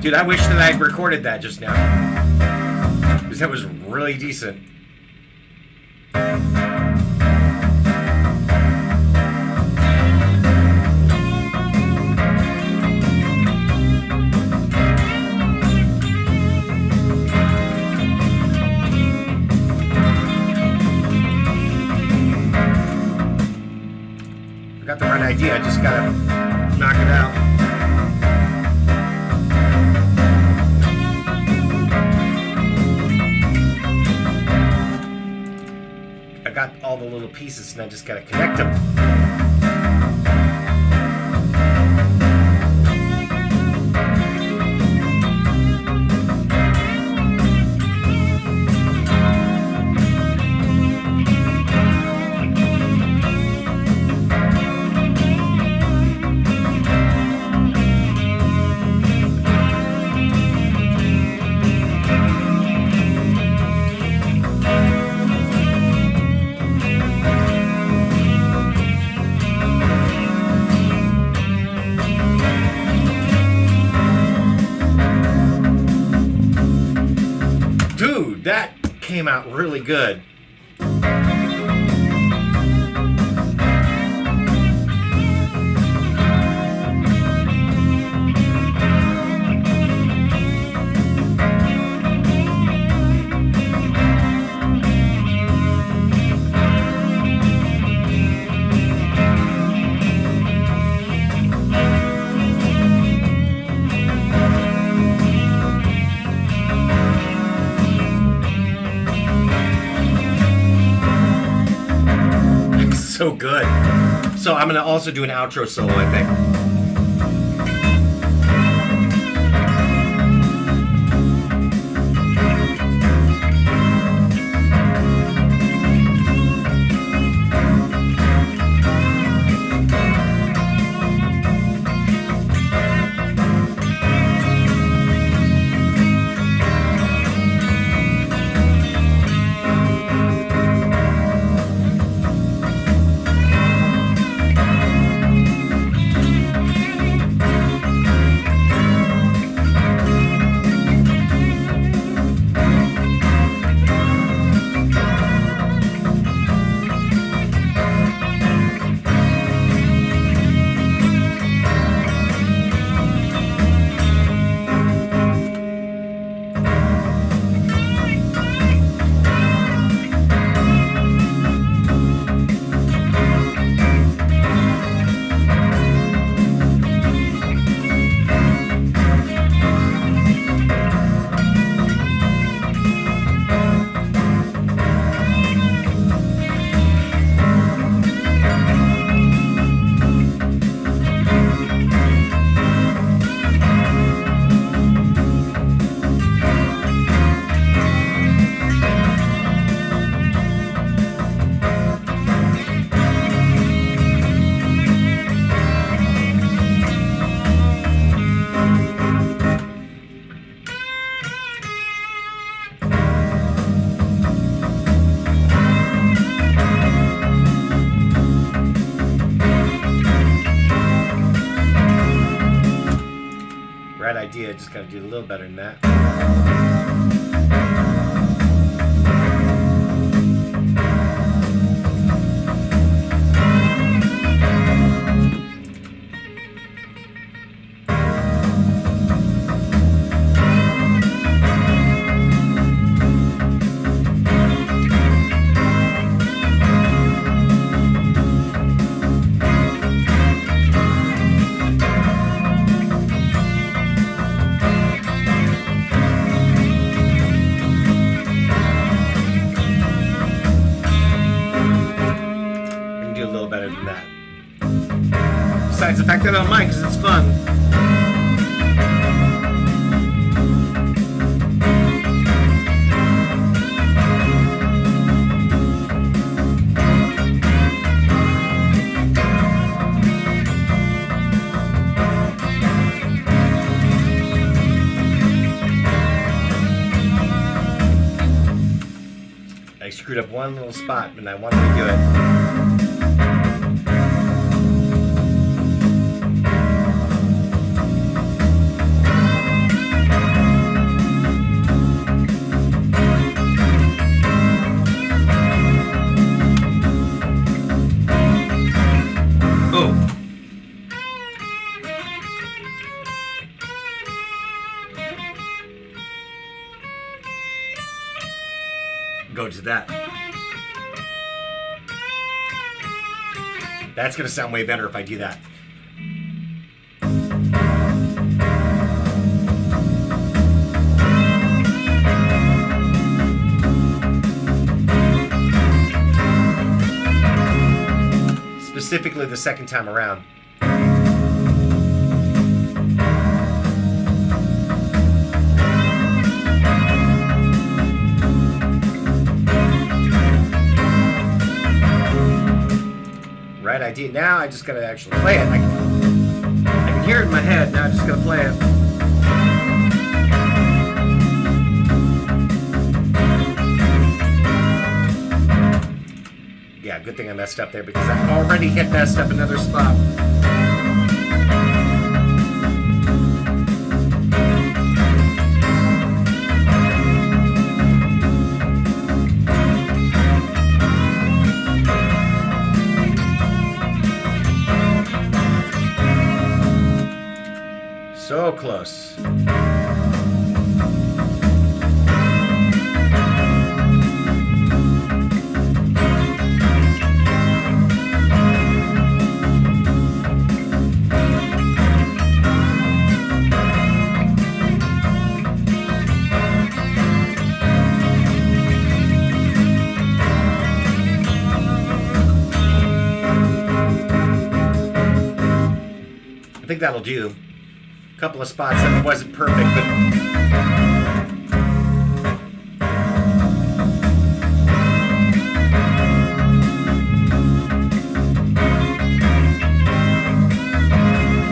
S1: Dude, I wish that I had recorded that just now. Because that was really decent. I got the right idea, I just gotta knock it out. Got all the little pieces and I just gotta connect them. That came out really good. So good. So I'm gonna also do an outro solo, I think. idea. Just got to do a little better than that. Better than that. Besides the fact that I don't mind because it's fun. I screwed up one little spot and I wanted to do it. Go to that. That's going to sound way better if I do that. Specifically the second time around. Right idea. Now I just gotta actually play it. I can hear it in my head. Now I just gotta play it. Yeah, good thing I messed up there because I already had messed up another spot. So close. I think that'll do. Couple of spots that wasn't perfect, but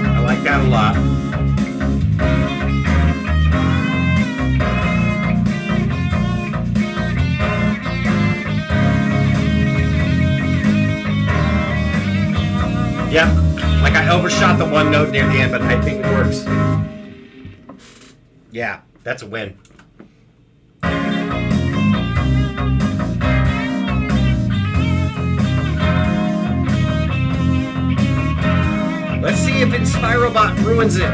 S1: I like that a lot. Yep. Like I overshot the one note near the end, but I think it works. Yeah, that's a win. Let's see if Inspirobot ruins it.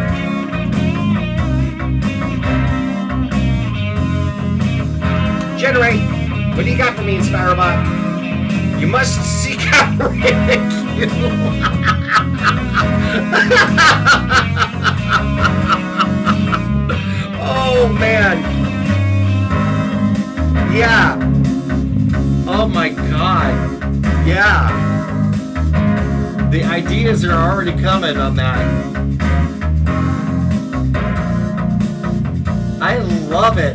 S1: Generate. What do you got for me, Inspirobot? You must seek out ridicule. Oh man. Yeah. Oh my god. Yeah. The ideas are already coming on that. I love it.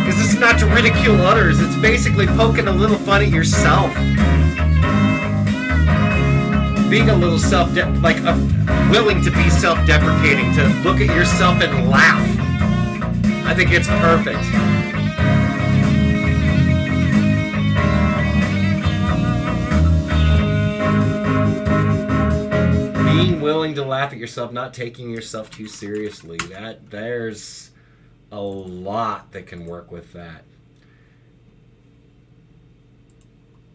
S1: Because it's not to ridicule others, it's basically poking a little fun at yourself. Being a little willing to be self-deprecating, to look at yourself and laugh. I think it's perfect. being willing to laugh at yourself, not taking yourself too seriously. There's a lot that can work with that.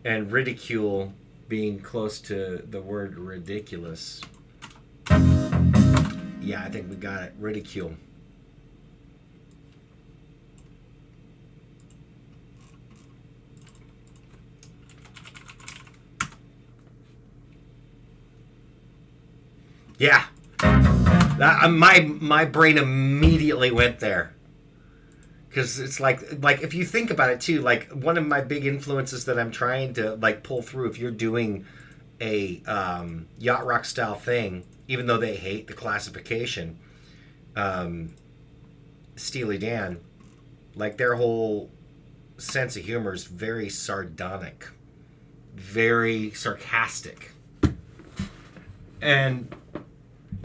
S1: And ridicule being close to the word ridiculous. Yeah, I think we got it. Ridicule. Yeah. My brain immediately went there. Because it's like if you think about it too, like one of my big influences that I'm trying to like pull through, if you're doing a yacht rock style thing, even though they hate the classification, Steely Dan, like their whole sense of humor is very sardonic, very sarcastic, and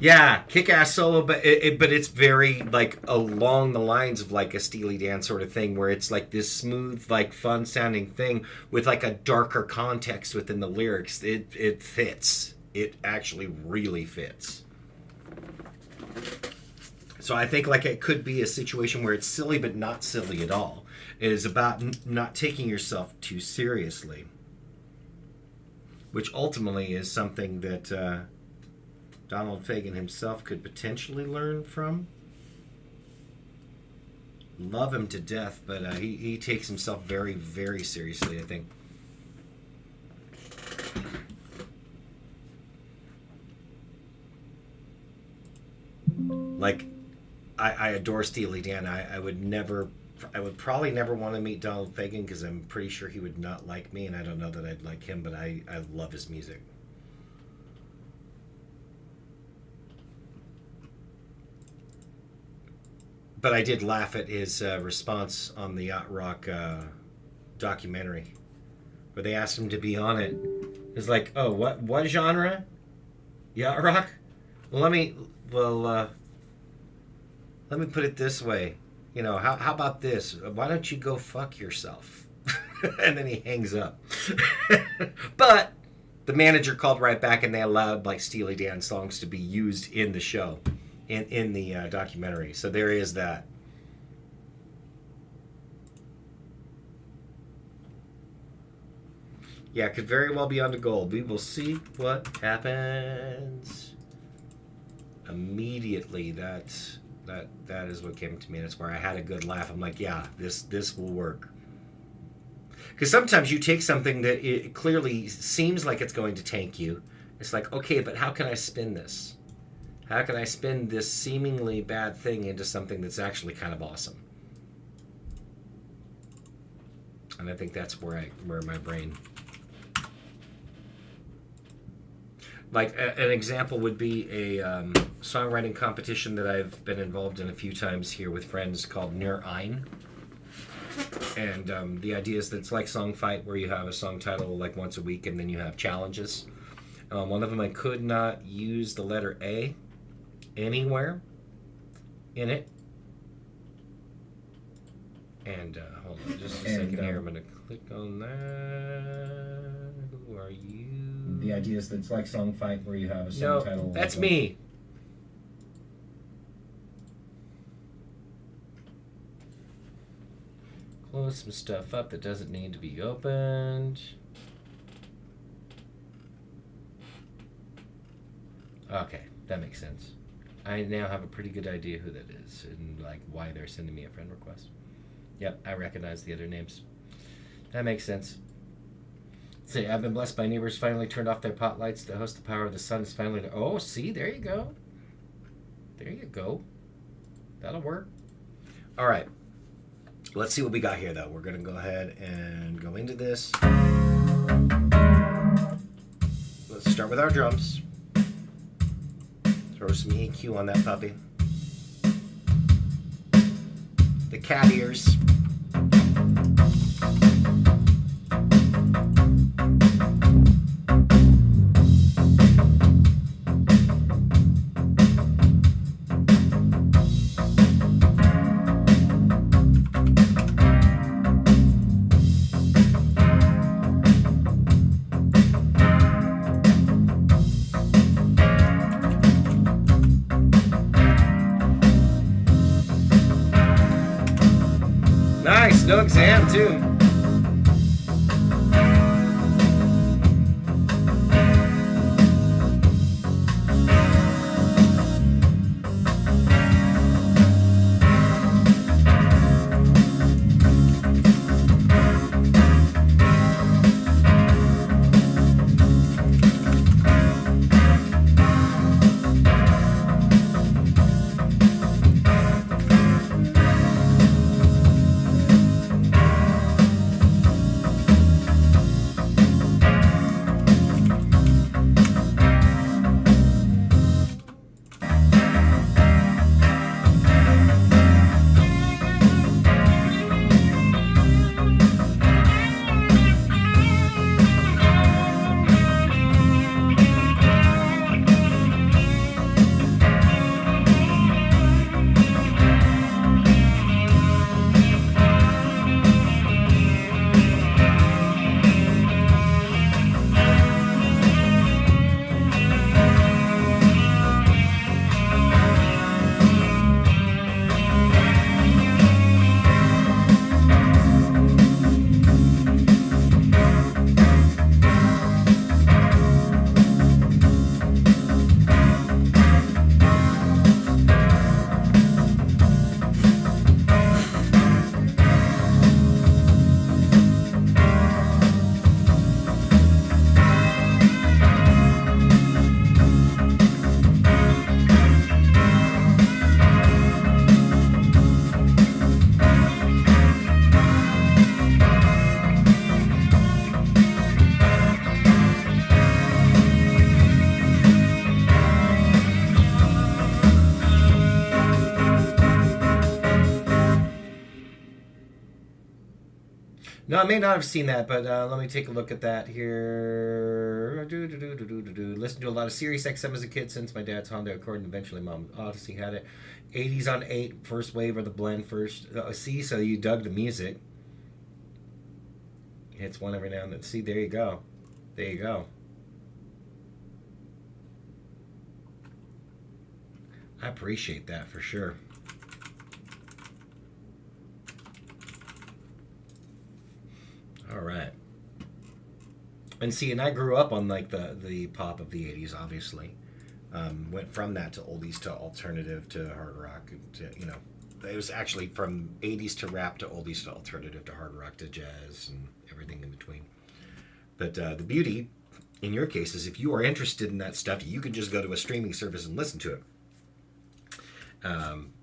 S1: yeah, kick-ass solo, but it's very like along the lines of like a Steely Dan sort of thing, where it's like this smooth, like fun-sounding thing with like a darker context within the lyrics. It fits. It actually really fits. So I think like it could be a situation where it's silly but not silly at all. It is about not taking yourself too seriously, which ultimately is something that Donald Fagen himself could potentially learn from. Love him to death, but he takes himself very, very seriously, I think. Like, I adore Steely Dan. I would probably never want to meet Donald Fagen because I'm pretty sure he would not like me, and I don't know that I'd like him, but I love his music. But I did laugh at his response on the Yacht Rock documentary, where they asked him to be on it. It's like, oh, what genre? Yacht Rock? Well, let me put it this way. You know, how about this? Why don't you go fuck yourself? And then he hangs up. But the manager called right back, and they allowed like Steely Dan songs to be used in the show. In the documentary. So there is that. Yeah, could very well be on to gold. We will see what happens. Immediately, that is what came to me. That's where I had a good laugh. I'm like, yeah, this will work. Because sometimes you take something that it clearly seems like it's going to tank you. It's like, okay, but how can I spin this? How can I spin this seemingly bad thing into something that's actually kind of awesome? And I think that's where my brain... Like, an example would be a songwriting competition that I've been involved in a few times here with friends called Nur Ein. And the idea is that it's like Song Fight, where you have a song title like once a week and then you have challenges. One of them, I could not use the letter A anywhere in it. And hold on just a second here. I'm going to click on that. Who are you?
S2: The idea is that it's like Song Fight, where you have a song title.
S1: No, that's me. Close some stuff up that doesn't need to be opened. Okay, that makes sense. I now have a pretty good idea who that is and like why they're sending me a friend request. Yep, I recognize the other names. That makes sense. Say, I've been blessed by neighbors finally turned off their pot lights. The host, the power of the sun is finally... Oh, see, there you go. There you go. That'll work. All right. Let's see what we got here, though. We're going to go ahead and go into this. Let's start with our drums. Throw some EQ on that puppy. The cat ears. no exam, too. No, I may not have seen that, but let me take a look at that here. Listened to a lot of Sirius XM as a kid since my dad's Honda Accord and eventually Mom Odyssey had it. 80s on 8, first wave or the blend first. See, so you dug the music. Hits one every now and then. See, there you go. There you go. I appreciate that for sure. All right. And see, and I grew up on like the pop of the 80s, obviously. Went from that to oldies to alternative to hard rock. To, you know, it was actually from 80s to rap to oldies to alternative to hard rock to jazz and everything in between. But the beauty, in your case, is if you are interested in that stuff, you can just go to a streaming service and listen to it.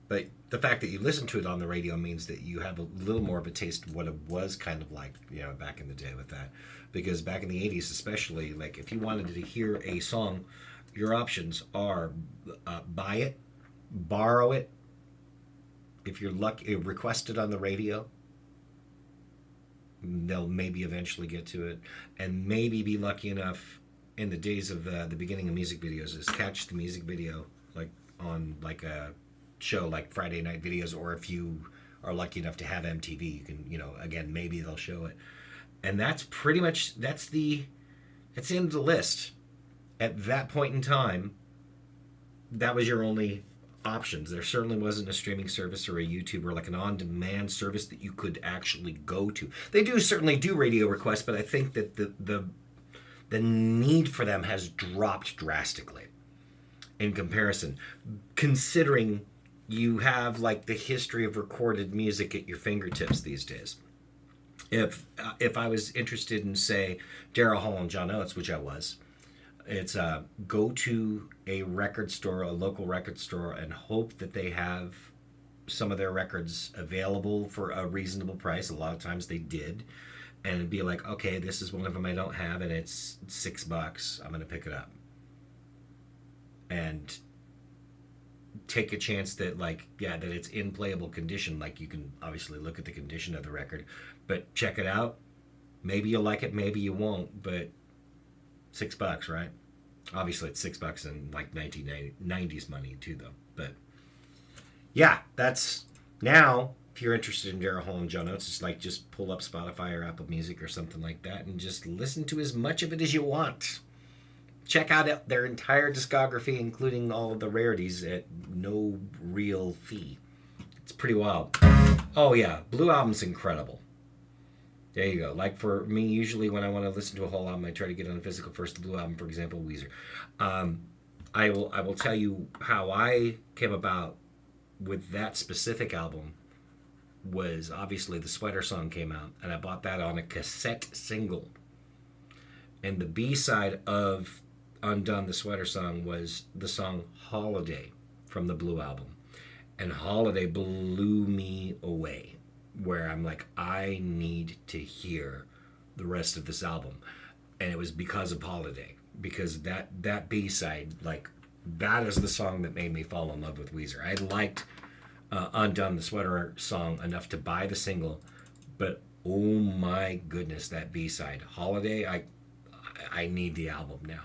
S1: But the fact that you listen to it on the radio means that you have a little more of a taste of what it was kind of like, you know, back in the day with that. Because back in the 80s especially, like if you wanted to hear a song, your options are buy it, borrow it, if you're lucky, request it on the radio. They'll maybe eventually get to it, and maybe be lucky enough in the days of the beginning of music videos is catch the music video like on like a show like Friday Night Videos, or if you are lucky enough to have MTV, you can, you know, again, maybe they'll show it. And that's pretty much, that's the end of the list. At that point in time, that was your only options. There certainly wasn't a streaming service or a YouTube or like an on-demand service that you could actually go to. They do certainly do radio requests, but I think that the need for them has dropped drastically in comparison, considering you have like the history of recorded music at your fingertips these days. If I was interested in, say, Daryl Hall and John Oates, which I was, it's go to a record store, a local record store, and hope that they have some of their records available for a reasonable price. A lot of times they did. And it'd be like, okay, this is one of them I don't have, and it's $6. I'm going to pick it up. And take a chance that, like, yeah, that it's in playable condition. Like, you can obviously look at the condition of the record, but check it out. Maybe you'll like it, maybe you won't, but $6, right? Obviously it's $6 in like 1990s money too, though. But yeah, that's now. If you're interested in Daryl Hall and John Oates, it's like just pull up Spotify or Apple Music or something like that and just listen to as much of it as you want. Check out their entire discography, including all of the rarities, at no real fee. It's pretty wild. Oh yeah, Blue Album's incredible. There you go. Like for me, usually when I want to listen to a whole album, I try to get on a physical first. The Blue Album, for example, Weezer. I will tell you how I came about with that specific album. Was obviously the Sweater Song came out, and I bought that on a cassette single. And the B-side of Undone, the Sweater Song, was the song Holiday from the Blue Album. And Holiday blew me away, where I'm like, I need to hear the rest of this album. And it was because of Holiday, because that B-side, like, that is the song that made me fall in love with Weezer. I liked Undone, the Sweater Song, enough to buy the single, but oh my goodness, that B-side, Holiday, I need the album now.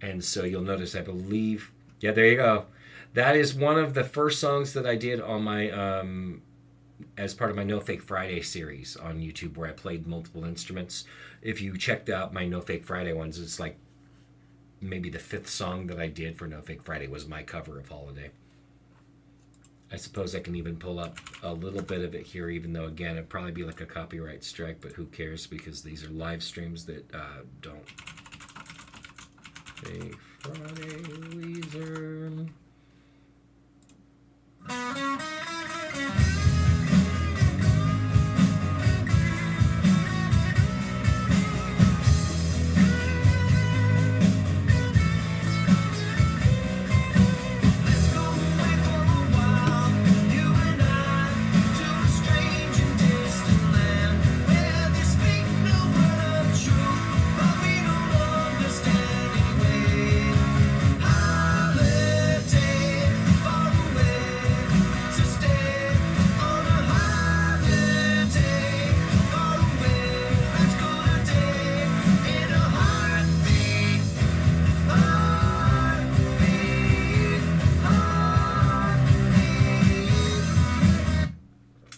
S1: And so you'll notice, I believe, yeah, there you go. That is one of the first songs that I did on my as part of my No Fake Friday series on YouTube, where I played multiple instruments. If you checked out my No Fake Friday ones, it's like maybe the 5th song that I did for No Fake Friday was my cover of Holiday. I suppose I can even pull up a little bit of it here, even though, again, it'd probably be like a copyright strike, but who cares, because these are live streams that don't. Fake Friday, Weezer.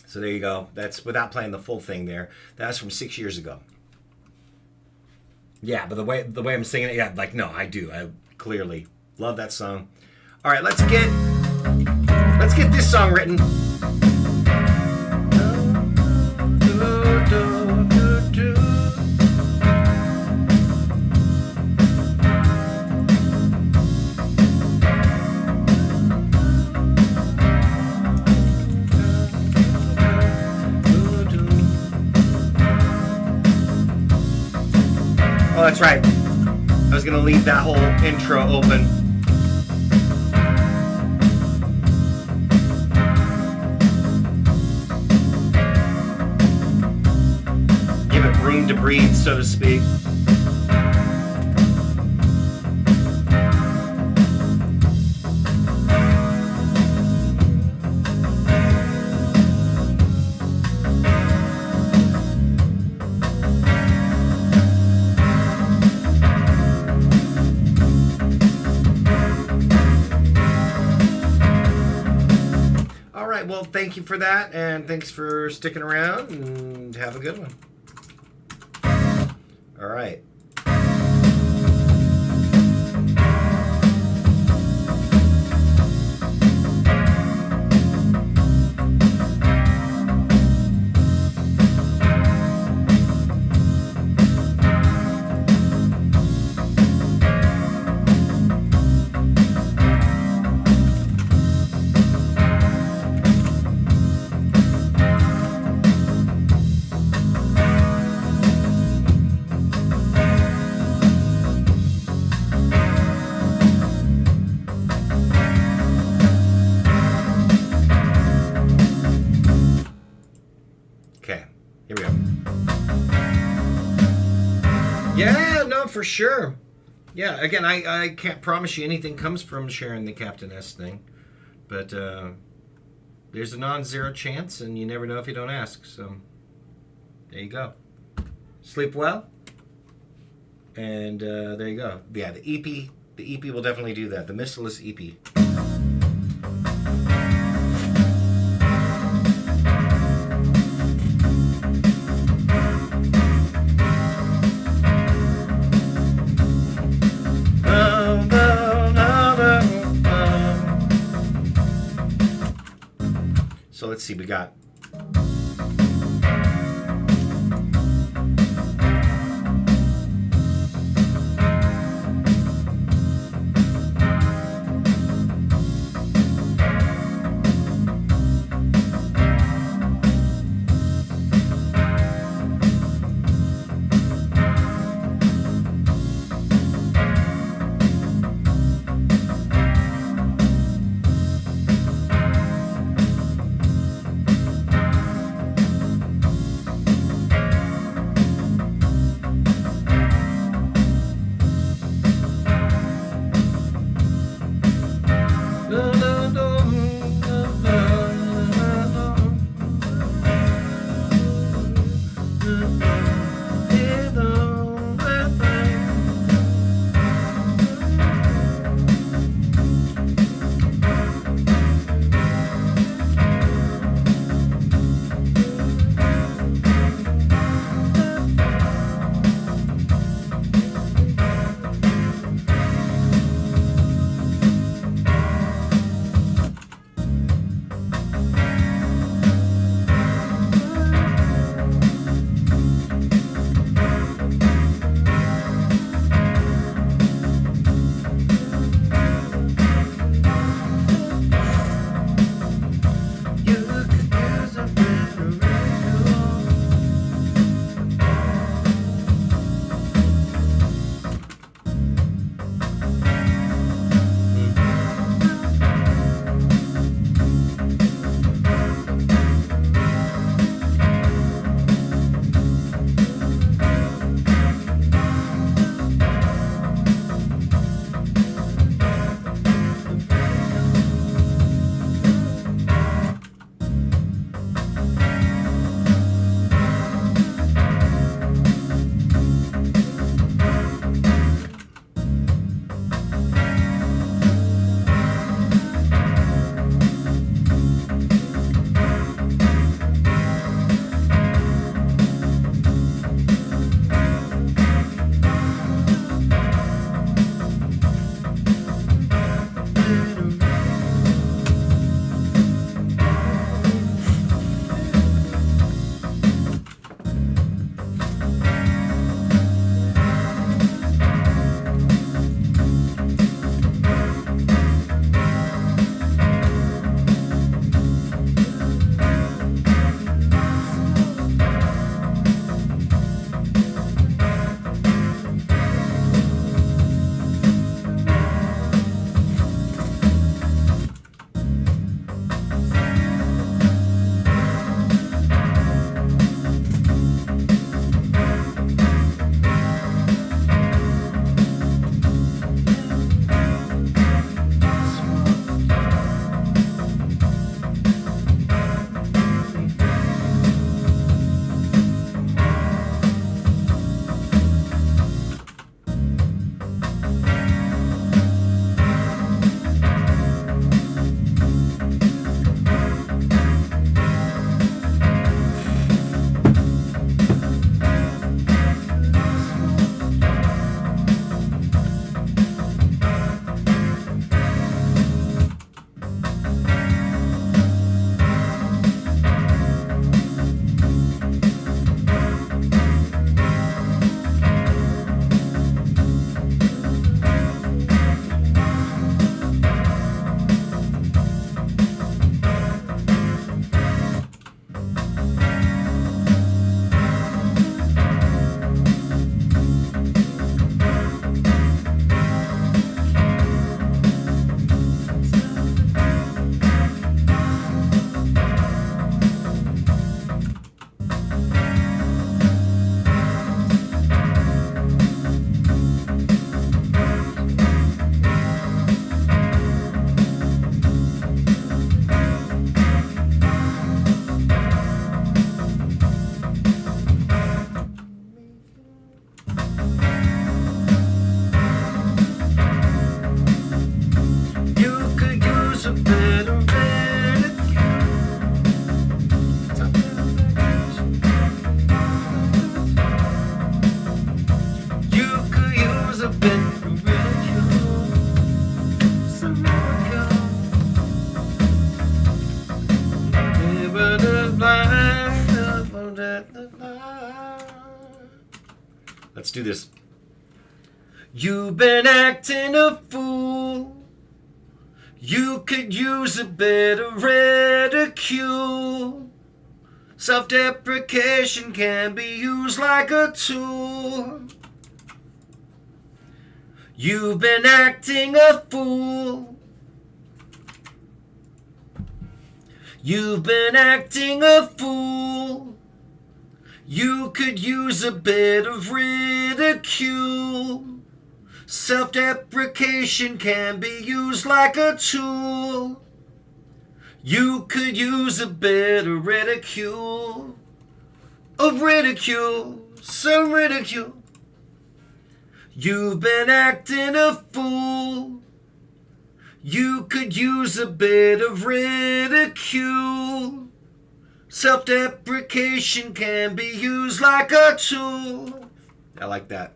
S1: So there you go. That's without playing the full thing there. That's from 6 years ago. Yeah, but the way I'm singing it, yeah, like, no, I do. I clearly love that song. All right, let's get this song written. Oh, that's right. I was going to leave that whole intro open. Give it room to breathe, so to speak. Well, thank you for that, and thanks for sticking around, and have a good one. All right. For sure. Yeah, again, I can't promise you anything comes from sharing the Captain S thing, but there's a non-zero chance, and you never know if you don't ask, so there you go. Sleep well, and there you go. Yeah, the EP will definitely do that, the Mistless EP. So let's see, we got Let's do this. You've been acting a fool. You could use a bit of ridicule. Self-deprecation can be used like a tool. You've been acting a fool. You've been acting a fool. You could use a bit of ridicule. Self-deprecation can be used like a tool. You could use a bit of ridicule. Of ridicule. Some ridicule. You've been acting a fool. You could use a bit of ridicule. Self-deprecation can be used like a tool. I like that.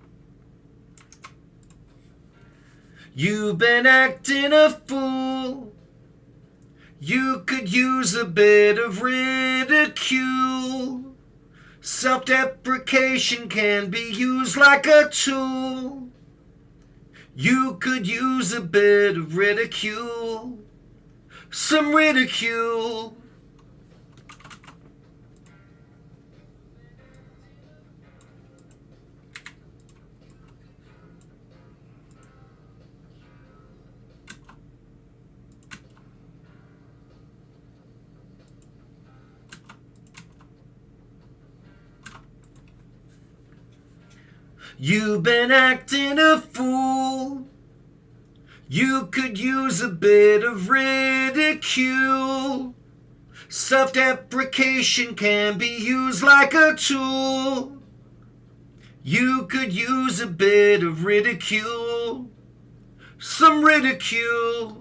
S1: You've been acting a fool. You could use a bit of ridicule. Self-deprecation can be used like a tool. You could use a bit of ridicule. Some ridicule. You've been acting a fool. You could use a bit of ridicule. Self-deprecation can be used like a tool. You could use a bit of ridicule. Some ridicule.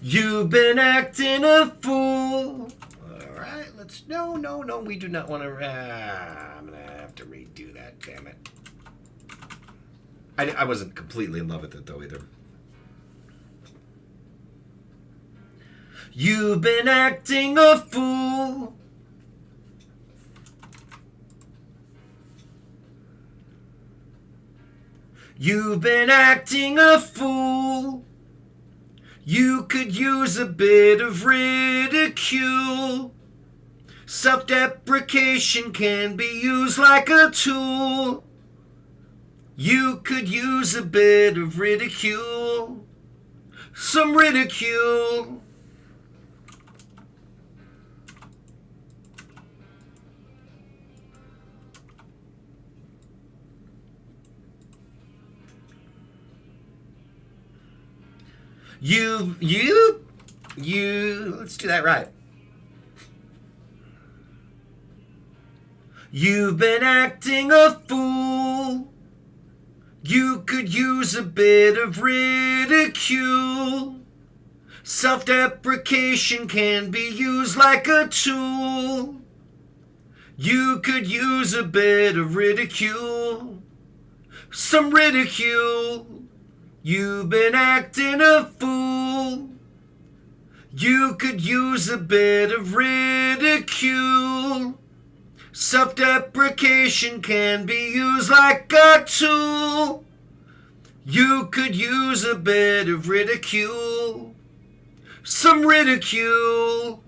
S1: You've been acting a fool. All right, let's. No, we do not want to. I'm going to have to redo that, damn it. I wasn't completely in love with it, though, either. You've been acting a fool. You've been acting a fool. You could use a bit of ridicule. Self-deprecation can be used like a tool. You could use a bit of ridicule. Some ridicule. Let's do that right. You've been acting a fool. You could use a bit of ridicule. Self-deprecation can be used like a tool. You could use a bit of ridicule. Some ridicule. You've been acting a fool. You could use a bit of ridicule. Self-deprecation can be used like a tool. You could use a bit of ridicule. Some ridicule.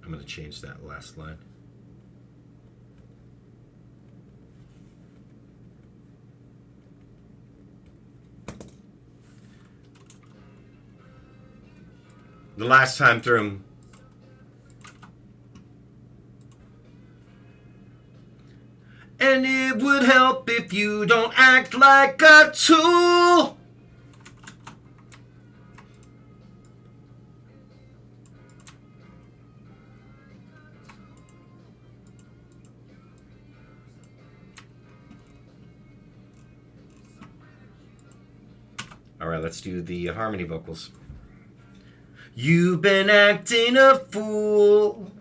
S1: I'm going to change that last line. The last time through. And it would help if you don't act like a tool. All right, let's do the harmony vocals. You've been acting a fool.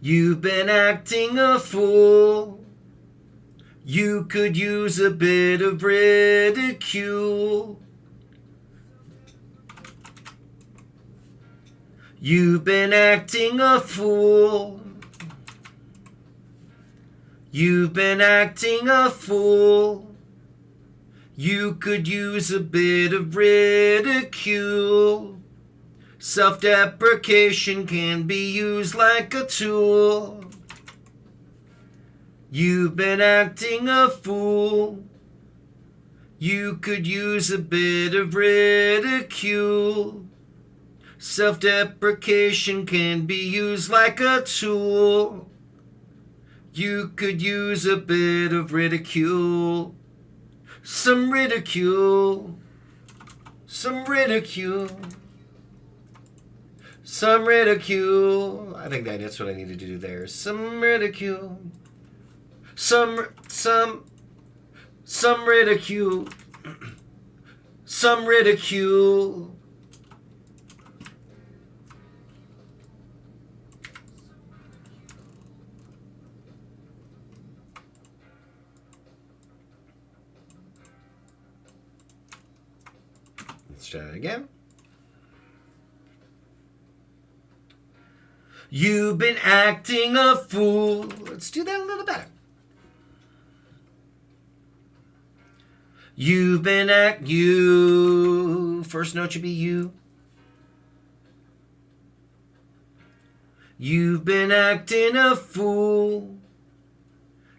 S1: You've been acting a fool. You could use a bit of ridicule. You've been acting a fool. You've been acting a fool. You could use a bit of ridicule. Self-deprecation can be used like a tool. You've been acting a fool. You could use a bit of ridicule. Self-deprecation can be used like a tool. You could use a bit of ridicule. Some ridicule. Some ridicule. Some ridicule. I think that's what I needed to do there. Some ridicule. Some ridicule. Some ridicule. Let's try it again. You've been acting a fool. Let's do that a little better. You've been you. First note should be you. You've been acting a fool.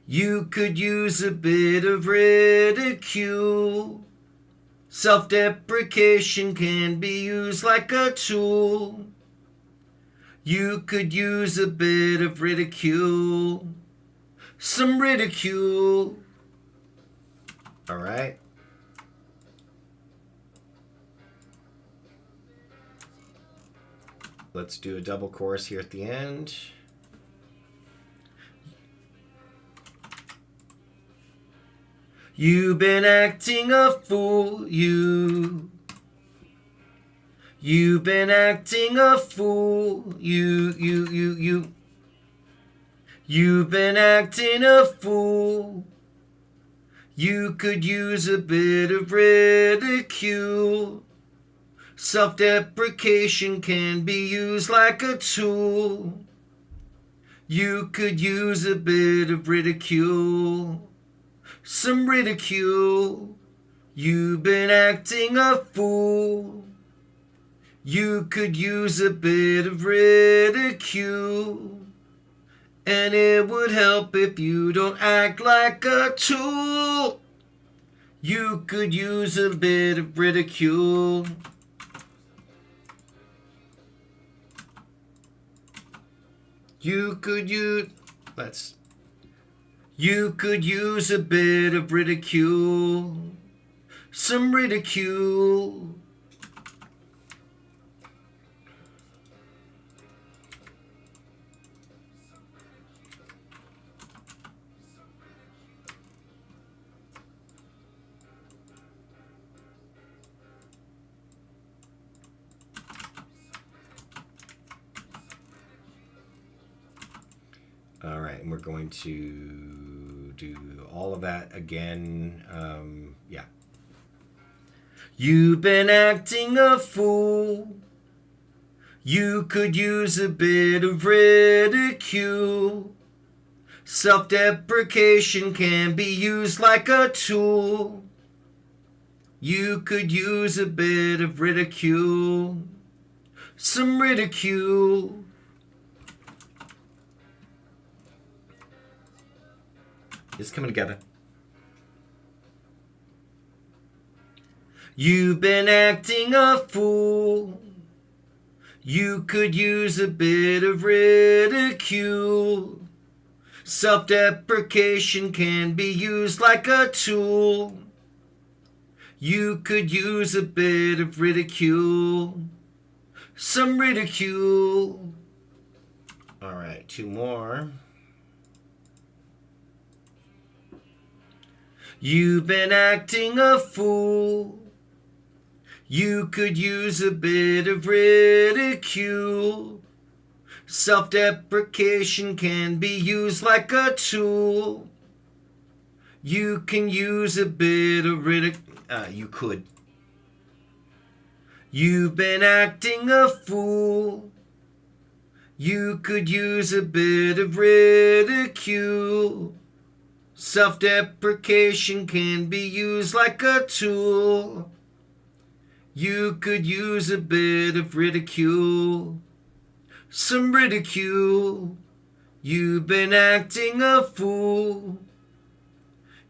S1: You could use a bit of ridicule. Self-deprecation can be used like a tool. You could use a bit of ridicule. Some ridicule. All right. Let's do a double chorus here at the end. You've been acting a fool, You've been acting a fool, You've been acting a fool. You could use a bit of ridicule. Self-deprecation can be used like a tool. You could use a bit of ridicule. Some ridicule. You've been acting a fool. You could use a bit of ridicule. And it would help if you don't act like a tool. You could use a bit of ridicule. You could use a bit of ridicule. Some ridicule. All right, and we're going to do all of that again. Yeah. You've been acting a fool. You could use a bit of ridicule. Self-deprecation can be used like a tool. You could use a bit of ridicule. Some ridicule. It's coming together. You've been acting a fool. You could use a bit of ridicule. Self-deprecation can be used like a tool. You could use a bit of ridicule. Some ridicule. All right, 2 more. You've been acting a fool. You could use a bit of ridicule. Self-deprecation can be used like a tool. You can use a bit of you could. You've been acting a fool. You could use a bit of ridicule. Self-deprecation can be used like a tool. You could use a bit of ridicule. Some ridicule. You've been acting a fool.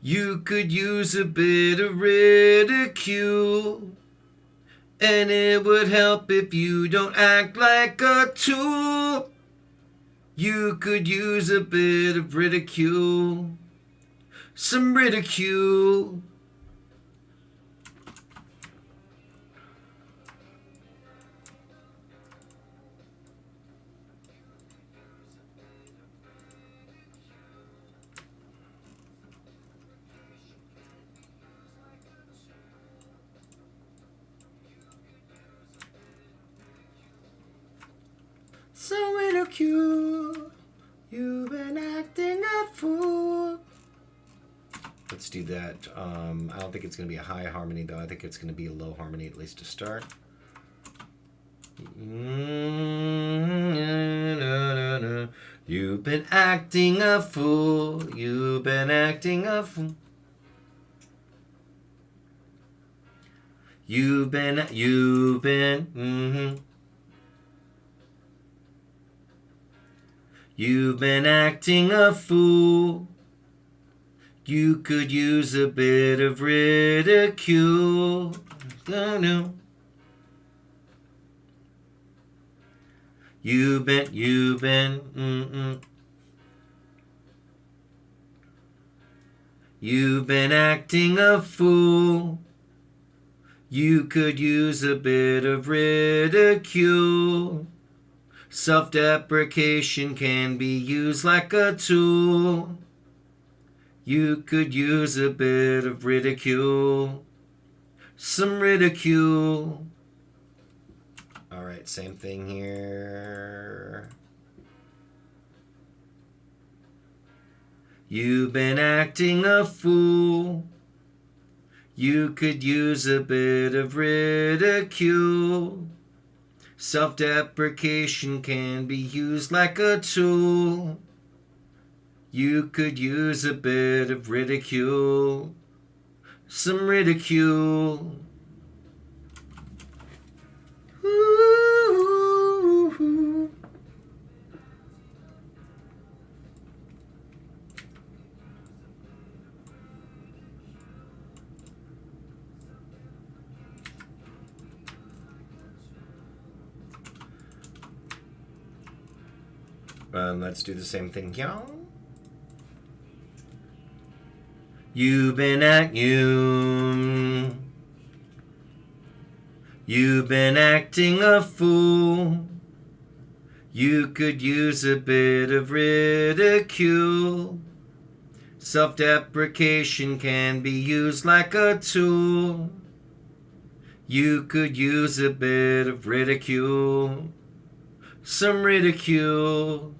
S1: You could use a bit of ridicule. And it would help if you don't act like a tool. You could use a bit of ridicule. Some ridicule. So ridicule, you've been acting a fool. Let's do that. I don't think it's going to be a high harmony, though. I think it's going to be a low harmony, at least to start. You've been acting a fool. You've been acting a fool. You've been, You've been acting a fool. You could use a bit of ridicule. Oh, no. You've been, You've been acting a fool. You could use a bit of ridicule. Self-deprecation can be used like a tool. You could use a bit of ridicule. Some ridicule. All right, same thing here. You've been acting a fool. You could use a bit of ridicule. Self-deprecation can be used like a tool. You could use a bit of ridicule. Some ridicule. Ooh. Let's do the same thing here. You've been acting a fool. You could use a bit of ridicule. Self-deprecation can be used like a tool. You could use a bit of ridicule. Some ridicule.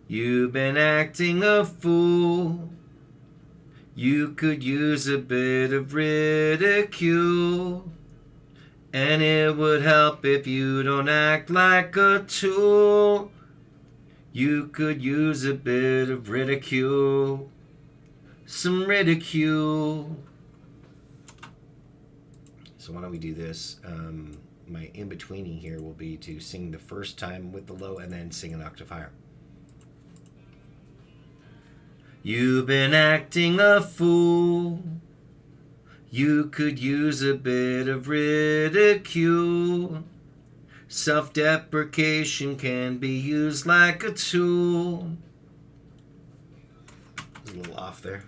S1: You've been acting a fool. You could use a bit of ridicule. And it would help if you don't act like a tool. You could use a bit of ridicule. Some ridicule. So why don't we do this? My in-betweening here will be to sing the first time with the low and then sing an octave higher. You've been acting a fool. You could use a bit of ridicule. Self-deprecation can be used like a tool. A little off there.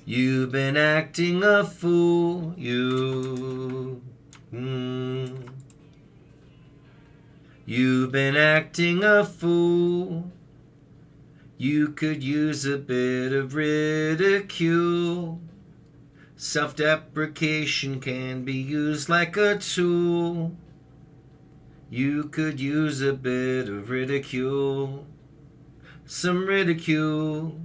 S1: You've been acting a fool, you. You've been acting a fool. You could use a bit of ridicule. Self-deprecation can be used like a tool. You could use a bit of ridicule. Some ridicule.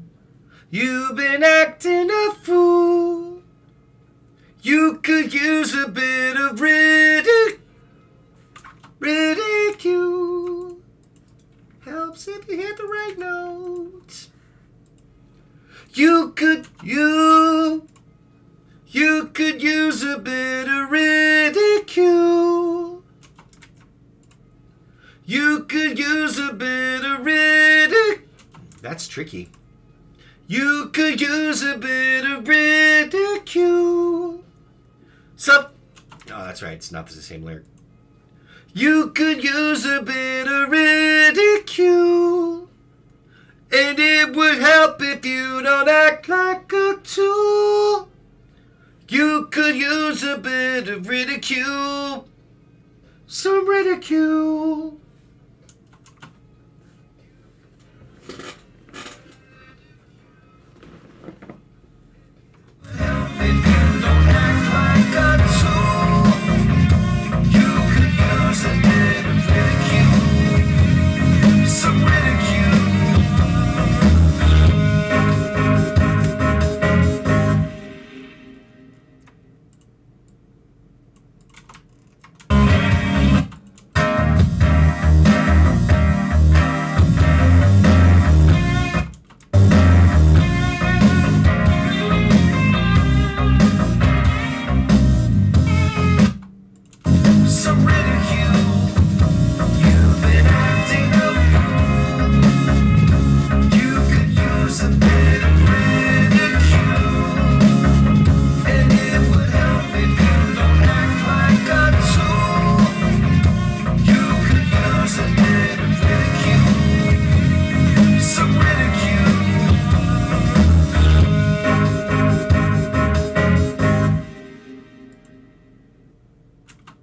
S1: You've been acting a fool. You could use a bit of ridicule. Helps if you hit the right notes. You could use a bit of ridicule. You could use a bit of ridicule. That's tricky. You could use a bit of ridicule. Oh, that's right. It's not the same lyric. You could use a bit of ridicule. And it would help if you don't act like a tool. You could use a bit of ridicule. Some ridicule.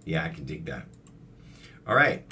S1: Yeah, I can dig that. All right.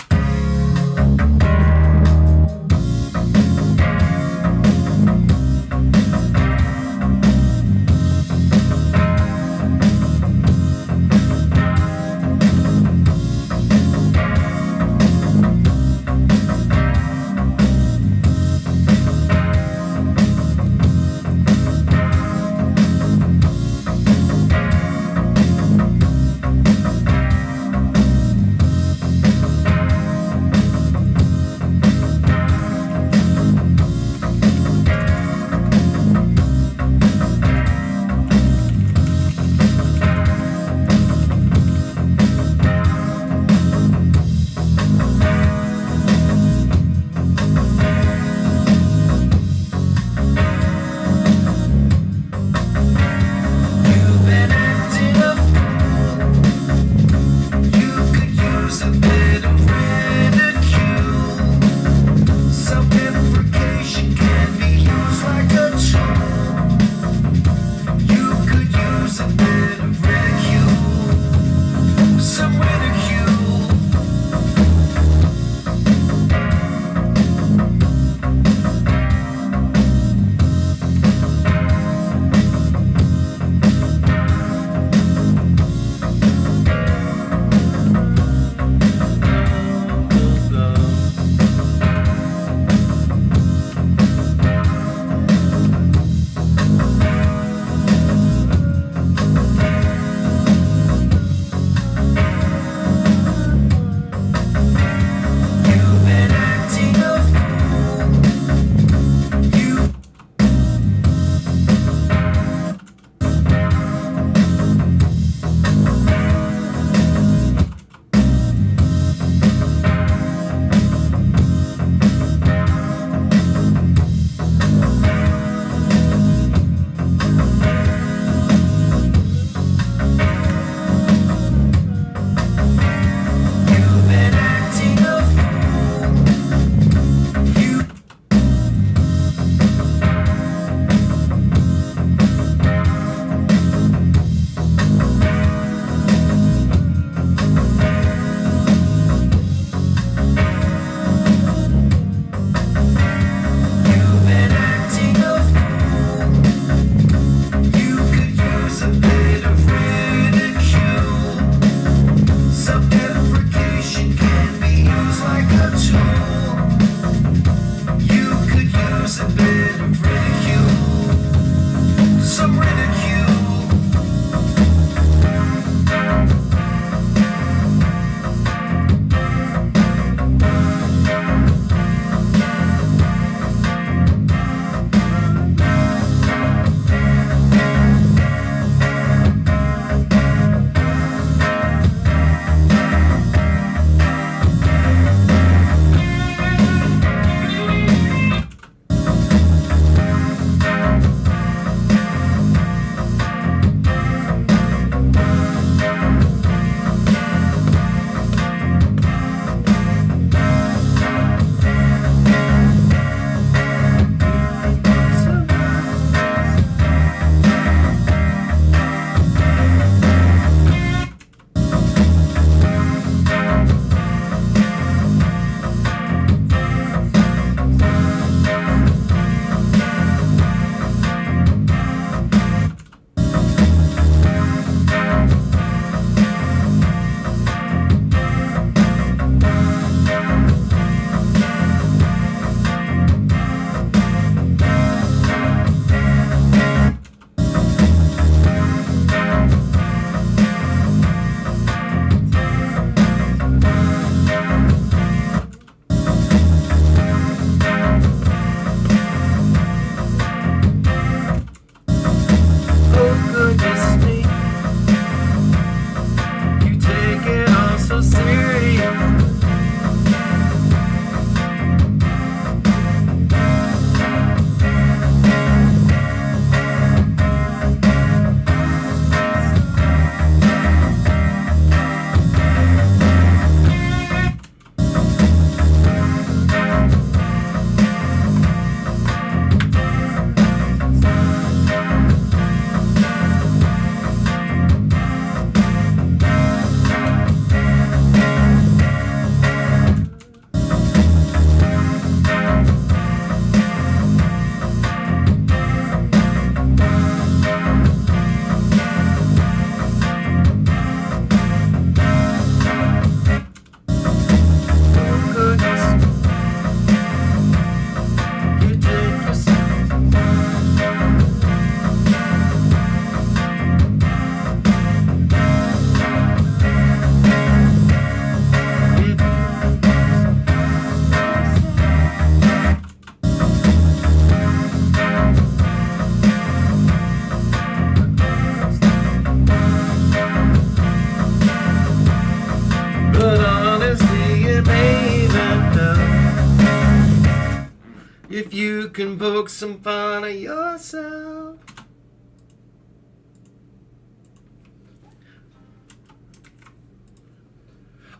S1: If you can poke some fun at yourself.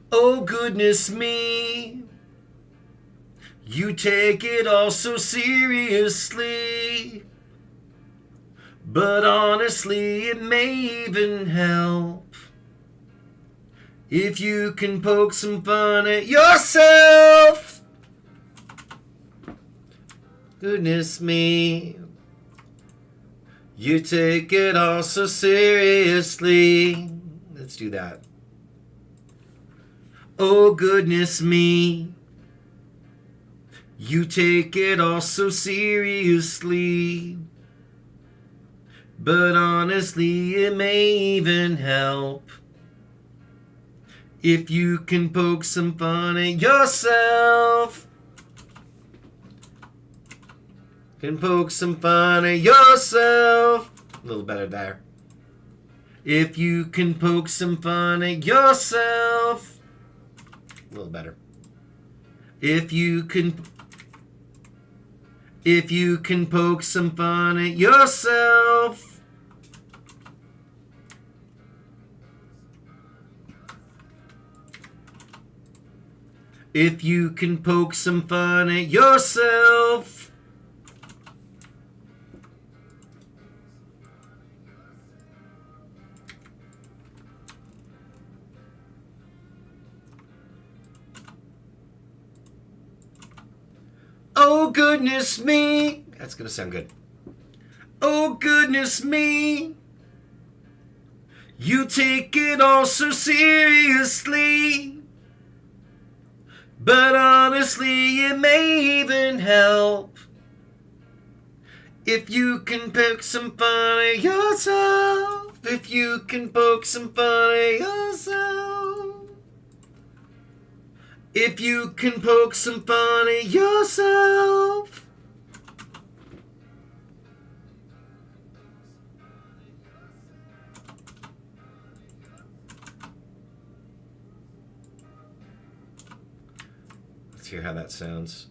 S1: Oh goodness me, you take it all so seriously. But honestly, it may even help if you can poke some fun at yourself. Goodness me, you take it all so seriously. Let's do that. Oh goodness me, you take it all so seriously. But honestly, it may even help if you can poke some fun at yourself. Can poke some fun at yourself. A little better there. If you can poke some fun at yourself. A little better. If you can poke some fun at yourself. If you can poke some fun at yourself. Oh goodness me. That's gonna sound good. Oh goodness me. You take it all so seriously. But honestly, it may even help if you can poke some fun at yourself. If you can poke some fun at yourself. If you can poke some fun at yourself. Let's hear how that sounds.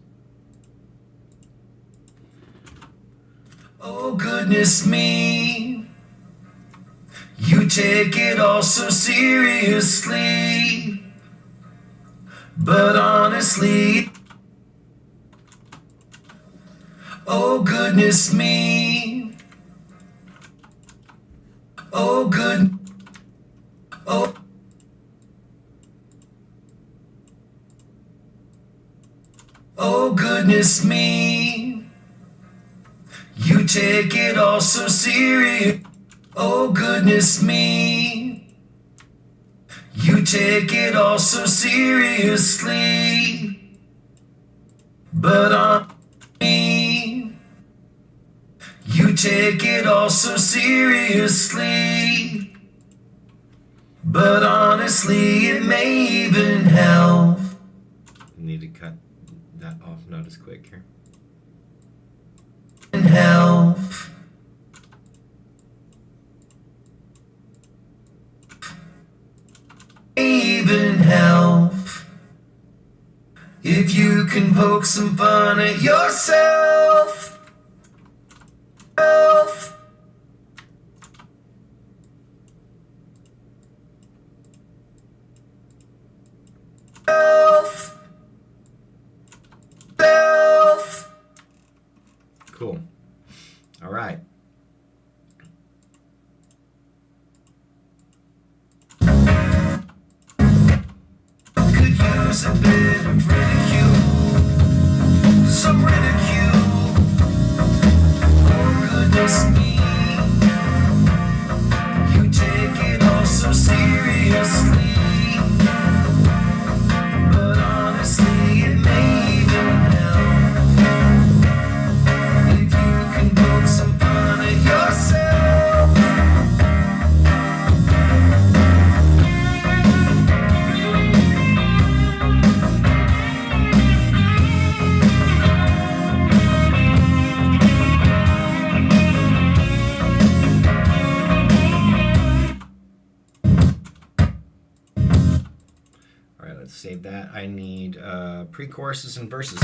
S1: Oh goodness me, you take it all so seriously. But honestly, oh goodness me, oh good, oh. Oh goodness me, you take it all so serious. Oh goodness me, you take it all so seriously. But on me, you take it all so seriously. But honestly, it may even help. Need to cut that off not as quick here. And help. Even help if you can poke some fun at yourself. Cool. All right. Could use a bit of ridicule, some ridicule. Oh goodness me, you take it all so seriously. But honestly, it may even help if you can poke some fun at yourself. All right, let's save that. I need pre-choruses and verses.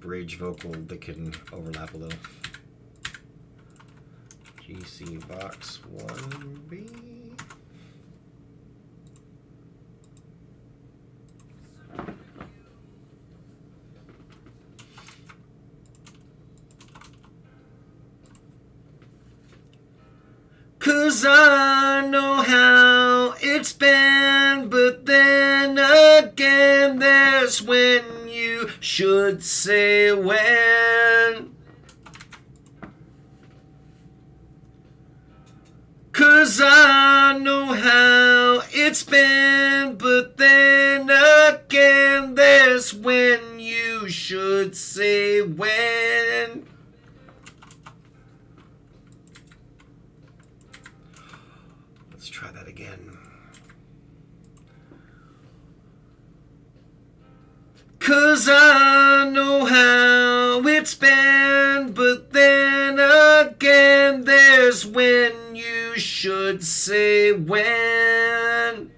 S1: bridge vocal that can overlap a little. GC Vox 1B. Cause I know how it's been, but then again, there's when you should say when. Cause I know how it's been, but then again, there's when you should say when. Let's try that again. Cause I know how it's been, but then again, there's when you should say when.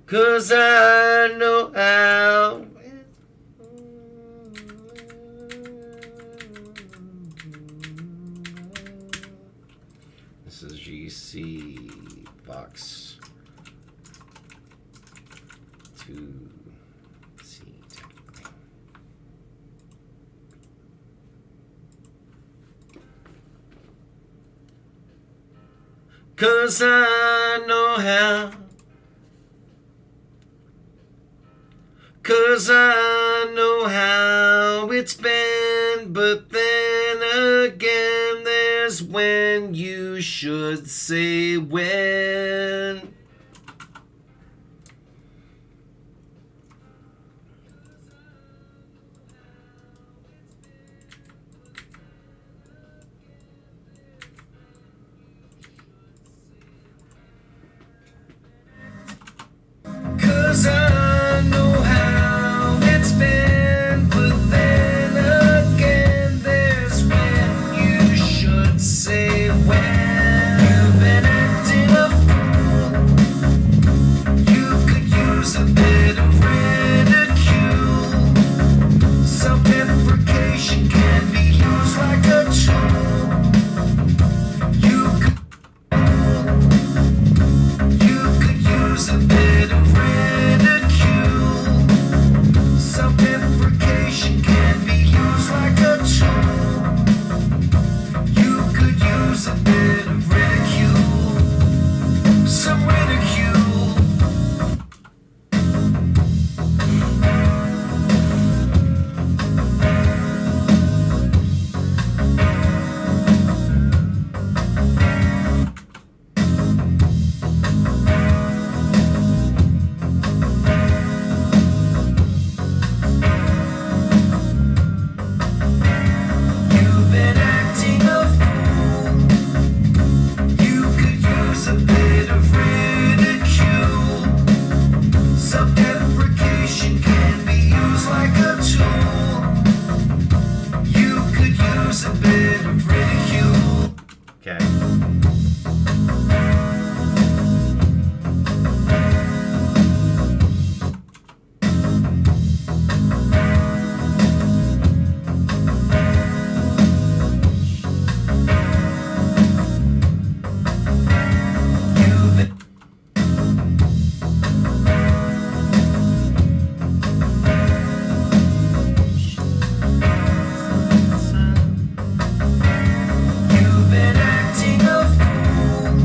S1: Cause I know how. This is GC Vox 2C technically. Cause I know how. Cause I know how it's been, but then again, there's when you should say when. Cause I know how it's been, but then again, there's when you should say when. You've been acting a fool. You could use a bit of ridicule. Self-deprecation can be used like a tool. You could use a bit of ridicule. Self-deprecation can be used like a tool. You could use a bit of ridicule. Some ridicule. You've been acting a fool. You could use a bit of ridicule. Self-deprecation can be used like a tool. You could use a bit of ridicule. Okay. You've been You've been acting a fool.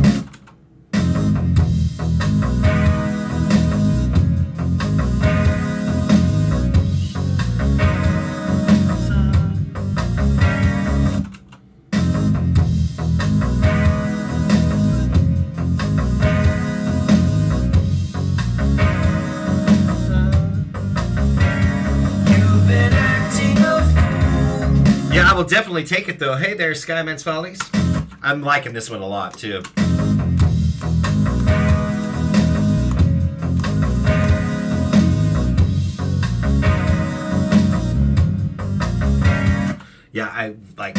S1: You've been acting a fool. Yeah, I will definitely take it though. Hey there, Skyman's Follies. I'm liking this one a lot too. Yeah, I like.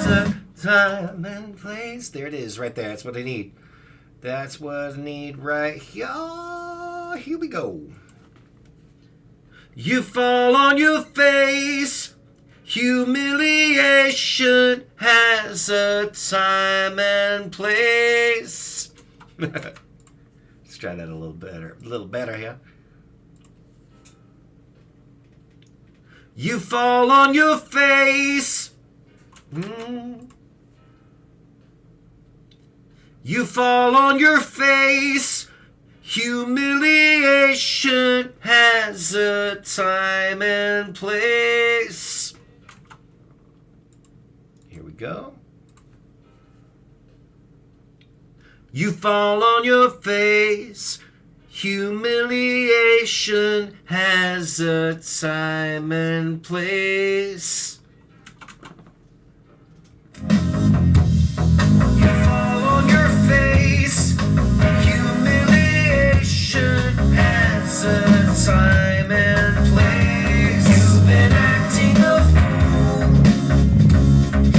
S1: a time and place. There it is, right there. That's what I need. That's what I need right here. Here we go. You fall on your face. Humiliation has a time and place. Let's try that a little better. A little better here. You fall on your face. You fall on your face. Humiliation has a time and place. Here we go. You fall on your face. Humiliation has a time and place. You fall on your face. Humiliation has a time and place. You've been acting a fool.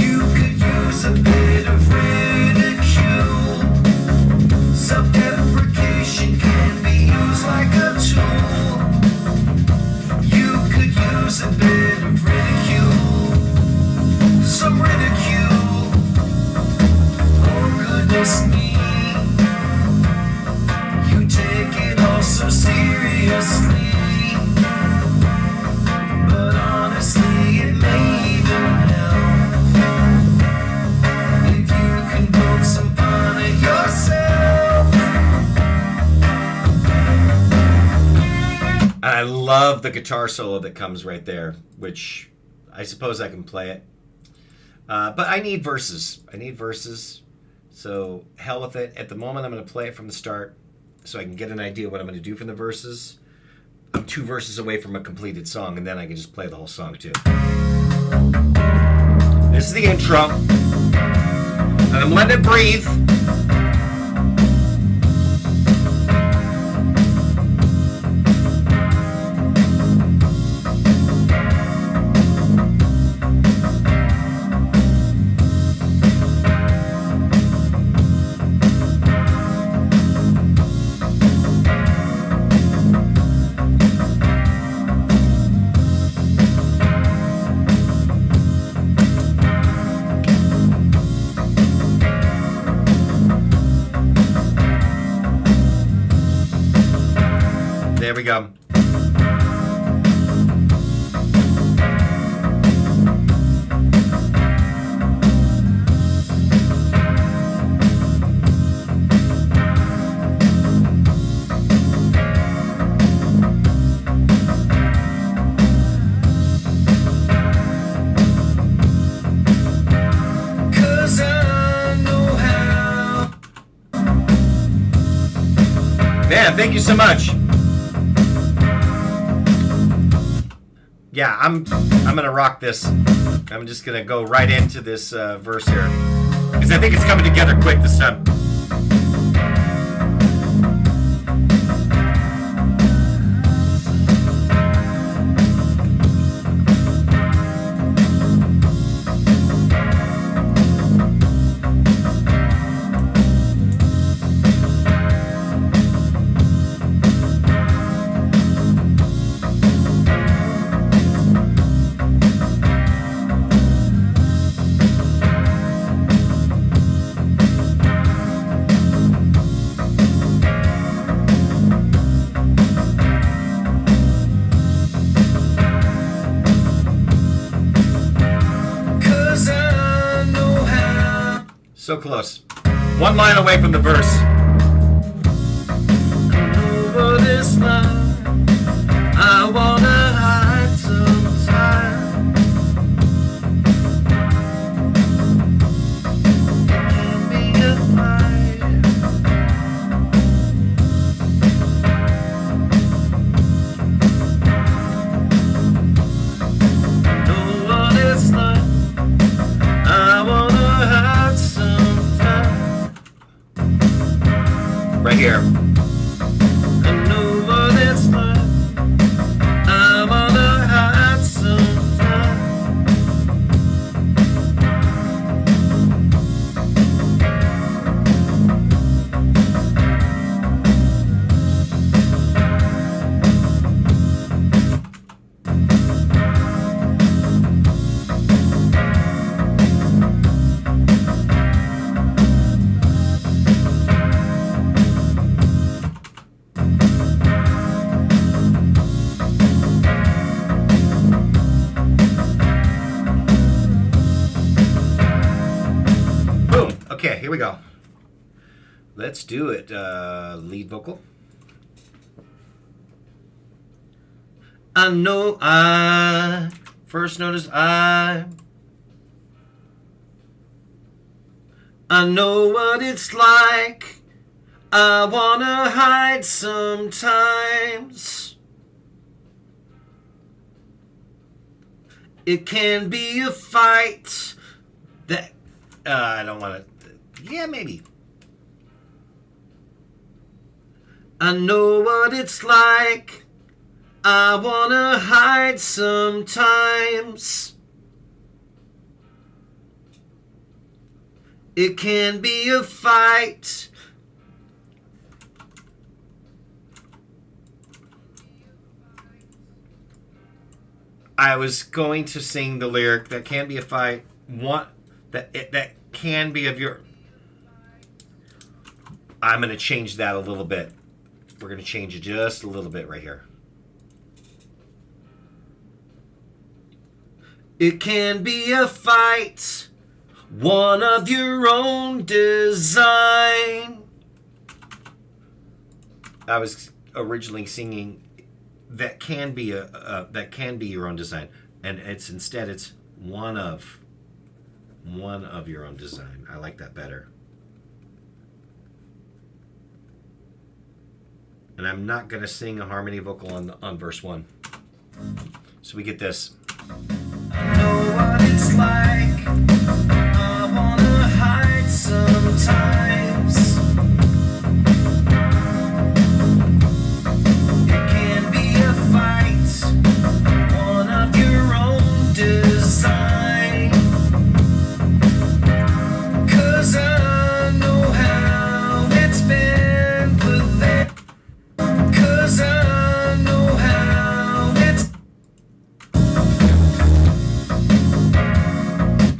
S1: You could use a bit of ridicule. Self-deprecation can be used like a tool. You could use a bit of ridicule. Some ridicule. Oh goodness me. You take it all so seriously. But honestly, it may even help if you can poke some fun at yourself. I love the guitar solo that comes right there, which I suppose I can play it. But I need verses. So hell with it. At the moment, I'm going to play it from the start so I can get an idea of what I'm going to do from the verses. I'm 2 verses away from a completed song, and then I can just play the whole song too. This is the intro. And I'm letting it breathe. There we go. Cause I know how. Man, thank you so much. Yeah, I'm gonna rock this. I'm just gonna go right into this verse here, because I think it's coming together quick this time. So close. One line away from the verse. Over this line, I wanna hide sometime. It can be a fight. Know what it's like. I wanna hide sometime. Right here. I know what it's Okay, here we go. Let's do it. Lead vocal. I know first note is I know what it's like. I wanna hide sometimes. It can be a fight that I don't want to. Yeah, maybe. I know what it's like. I wanna hide sometimes. It can be a fight. I was going to sing the lyric that can be a fight. That can be of your. I'm going to change that a little bit. We're going to change it just a little bit right here. It can be a fight, one of your own design. I was originally singing that can be your own design, and instead it's one of your own design. I like that better. And I'm not going to sing a harmony vocal on verse 1. So we get this. I know what it's like. I wanna hide sometimes. It can be a fight, one of your own design. 'Cause I know how it's been with them. 'Cause I know how it's.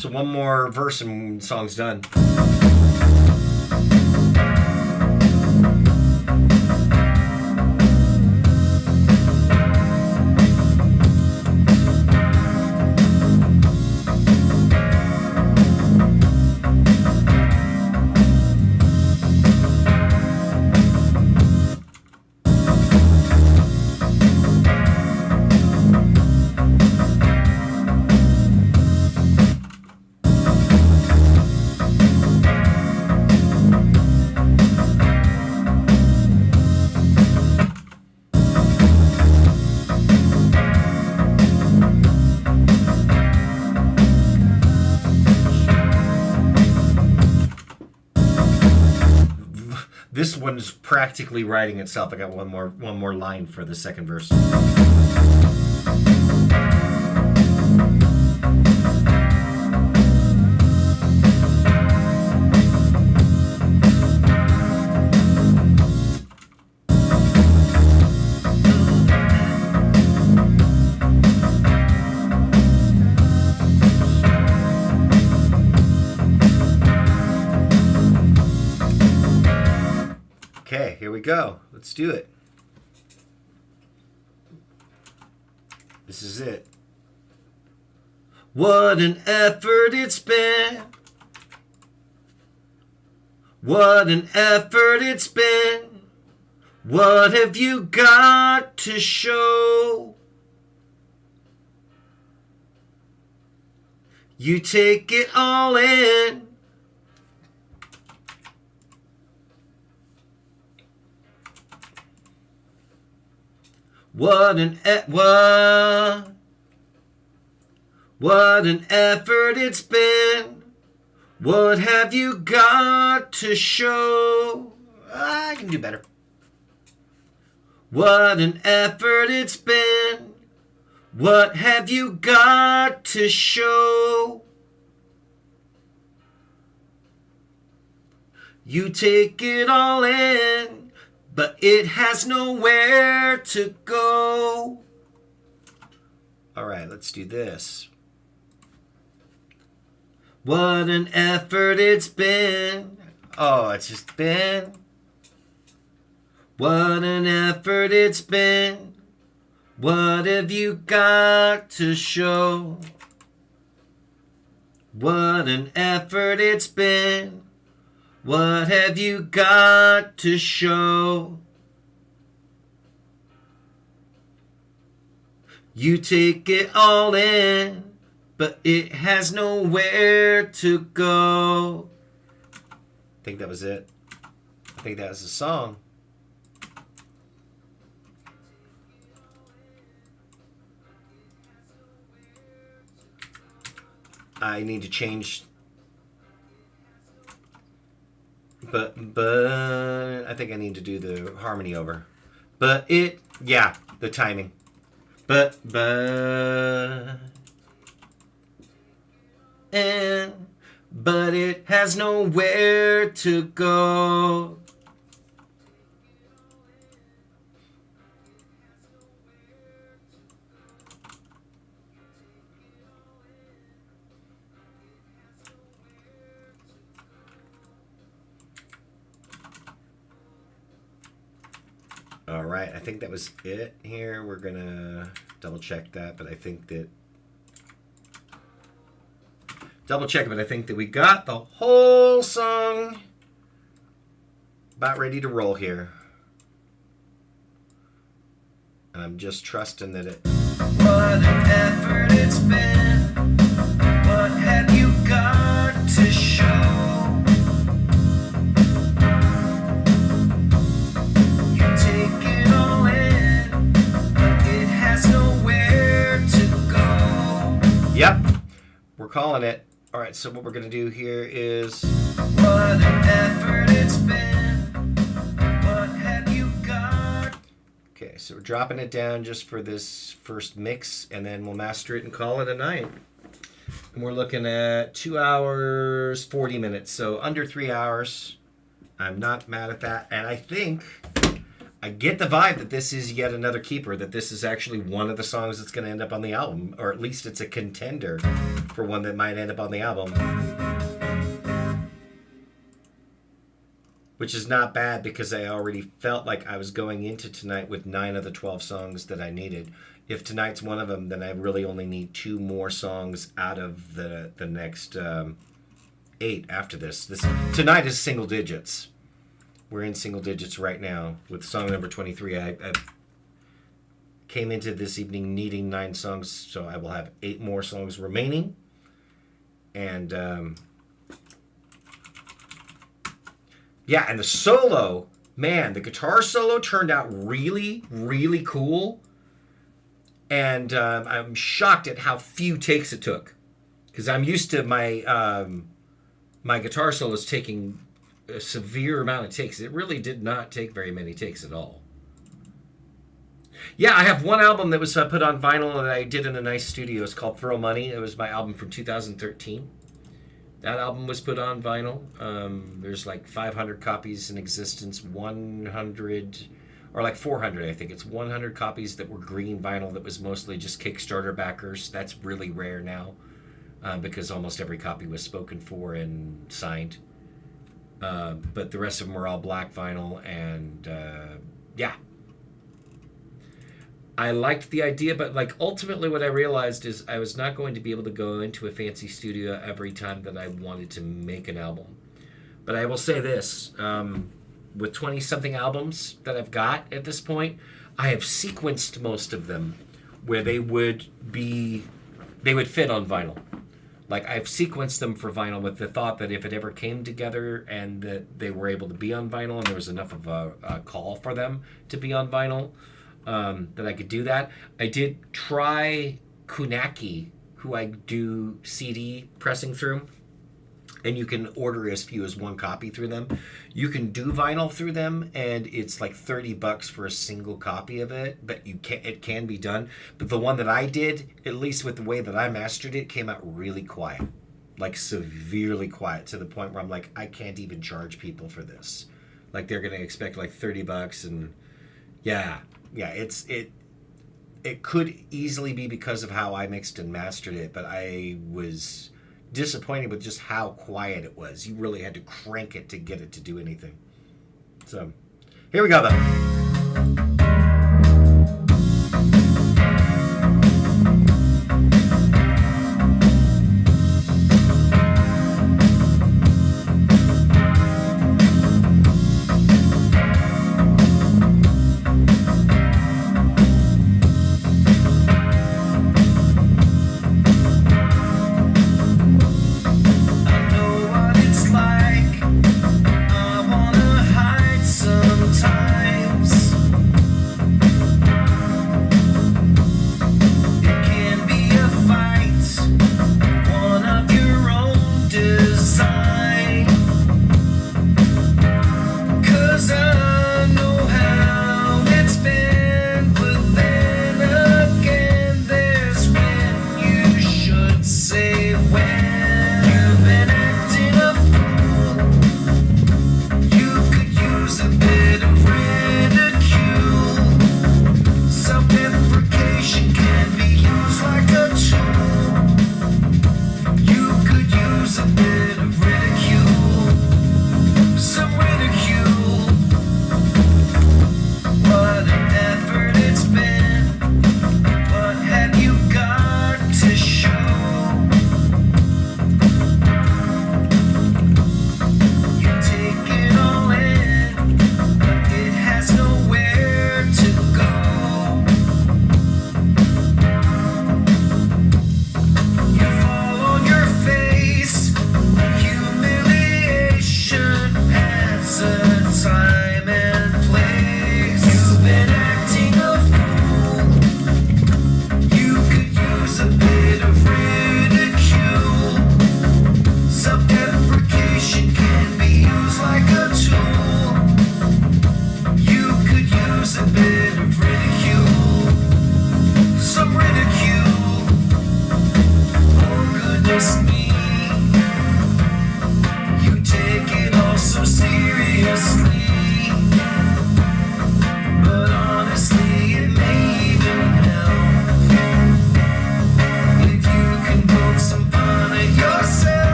S1: So one more verse and song's done. This one's practically writing itself. I got one more line for the second verse. Okay, here we go. Let's do it. This is it. What an effort it's been. What an effort it's been. What have you got to show? You take it all in. What an effort it's been. What have you got to show? I can do better. What an effort it's been. What have you got to show? You take it all in, but it has nowhere to go. All right, let's do this. What an effort it's been. Oh, it's just been. What an effort it's been. What have you got to show? What an effort it's been. What have you got to show? You take it all in, but it has nowhere to go. I think that was it. I think that was the song. I need to change, but I think I need to do the harmony over. But it, yeah, the timing. But it has nowhere to go. All right, I think that was it here. We're gonna double check that, but I think that we got the whole song about ready to roll here. And I'm just trusting that it. What an effort it's been. What have you got to show? Yep, we're calling it. All right, so what we're going to do here is... What an effort it's been. What have you got? Okay, so we're dropping it down just for this first mix, and then we'll master it and call it a night. And we're looking at 2 hours, 40 minutes, so under 3 hours. I'm not mad at that, and I think... I get the vibe that this is yet another keeper, that this is actually one of the songs that's going to end up on the album, or at least it's a contender for one that might end up on the album. Which is not bad because I already felt like I was going into tonight with 9 of the 12 songs that I needed. If tonight's one of them, then I really only need 2 more songs out of the next 8 after this. Tonight is single digits. We're in single digits right now with song number 23. I came into this evening needing 9 songs, so I will have 8 more songs remaining. And yeah, and the solo, man, the guitar solo turned out really, really cool. And I'm shocked at how few takes it took, because I'm used to my my guitar solos taking a severe amount of takes. It really did not take very many takes at all. Yeah, I have one album that was put on vinyl that I did in a nice studio. It's called Throw Money. It was my album from 2013. That album was put on vinyl. There's like 500 copies in existence, 100, or like 400, I think. It's 100 copies that were green vinyl that was mostly just Kickstarter backers. That's really rare now because almost every copy was spoken for and signed. But the rest of them were all black vinyl, and yeah. I liked the idea, but like ultimately what I realized is I was not going to be able to go into a fancy studio every time that I wanted to make an album. But I will say this, with 20-something albums that I've got at this point, I have sequenced most of them where they would fit on vinyl. Like, I've sequenced them for vinyl with the thought that if it ever came together and that they were able to be on vinyl and there was enough of a call for them to be on vinyl, that I could do that. I did try Kunaki, who I do CD pressing through, and you can order as few as 1 copy through them. You can do vinyl through them, and it's like $30 for a single copy of it, but it can be done. But the one that I did, at least with the way that I mastered it, came out really quiet, like severely quiet, to the point where I'm like, I can't even charge people for this. Like, they're gonna expect like $30, and yeah, it could easily be because of how I mixed and mastered it, but I was disappointed with just how quiet it was. You really had to crank it to get it to do anything. So, here we go though.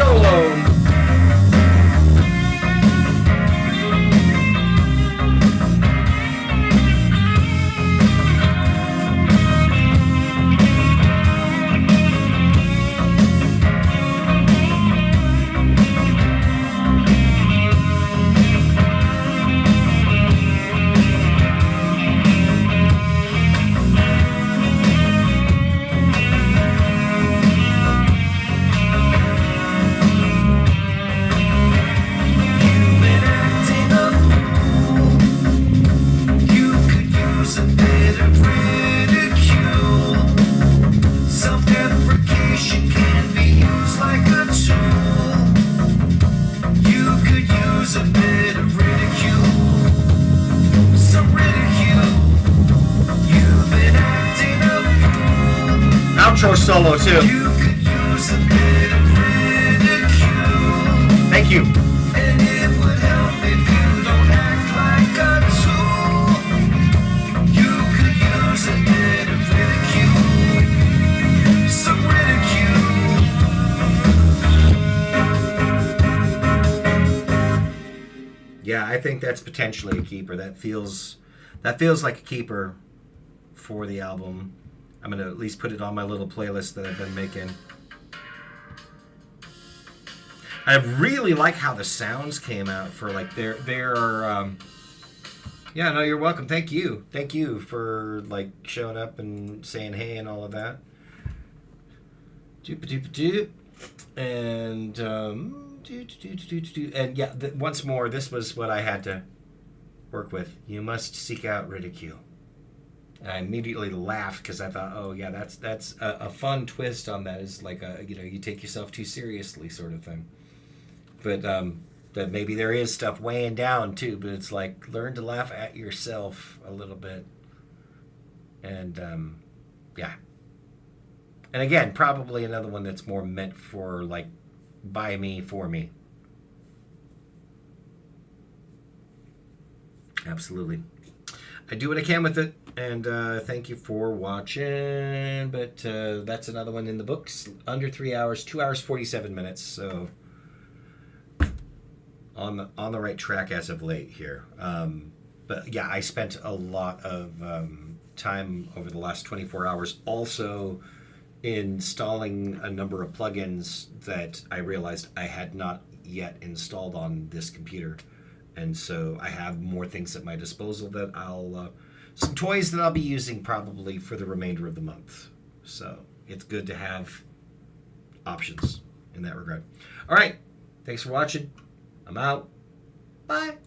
S1: Solo. Outro solo too. Thank you. And it would help if you don't act like a tool. You could use a bit of ridicule. Some ridicule. Yeah, I think that's potentially a keeper. That feels like a keeper for the album. I'm going to at least put it on my little playlist that I've been making. I really like how the sounds came out for like there are yeah, no, you're welcome. Thank you for like showing up and saying hey and all of that. And and yeah, once more, this was what I had to work with. You must seek out ridicule. I immediately laughed because I thought, oh yeah, that's a fun twist on that. Is like you take yourself too seriously sort of thing. But that maybe there is stuff weighing down too. But it's like learn to laugh at yourself a little bit. And yeah. And again, probably another one that's more meant for like by me, for me. Absolutely. I do what I can with it, and thank you for watching. But that's another one in the books. Under 3 hours, 2 hours 47 minutes. So on the right track as of late here. But yeah, I spent a lot of time over the last 24 hours also installing a number of plugins that I realized I had not yet installed on this computer. And so I have more things at my disposal that some toys that I'll be using probably for the remainder of the month. So it's good to have options in that regard. All right. Thanks for watching. I'm out. Bye.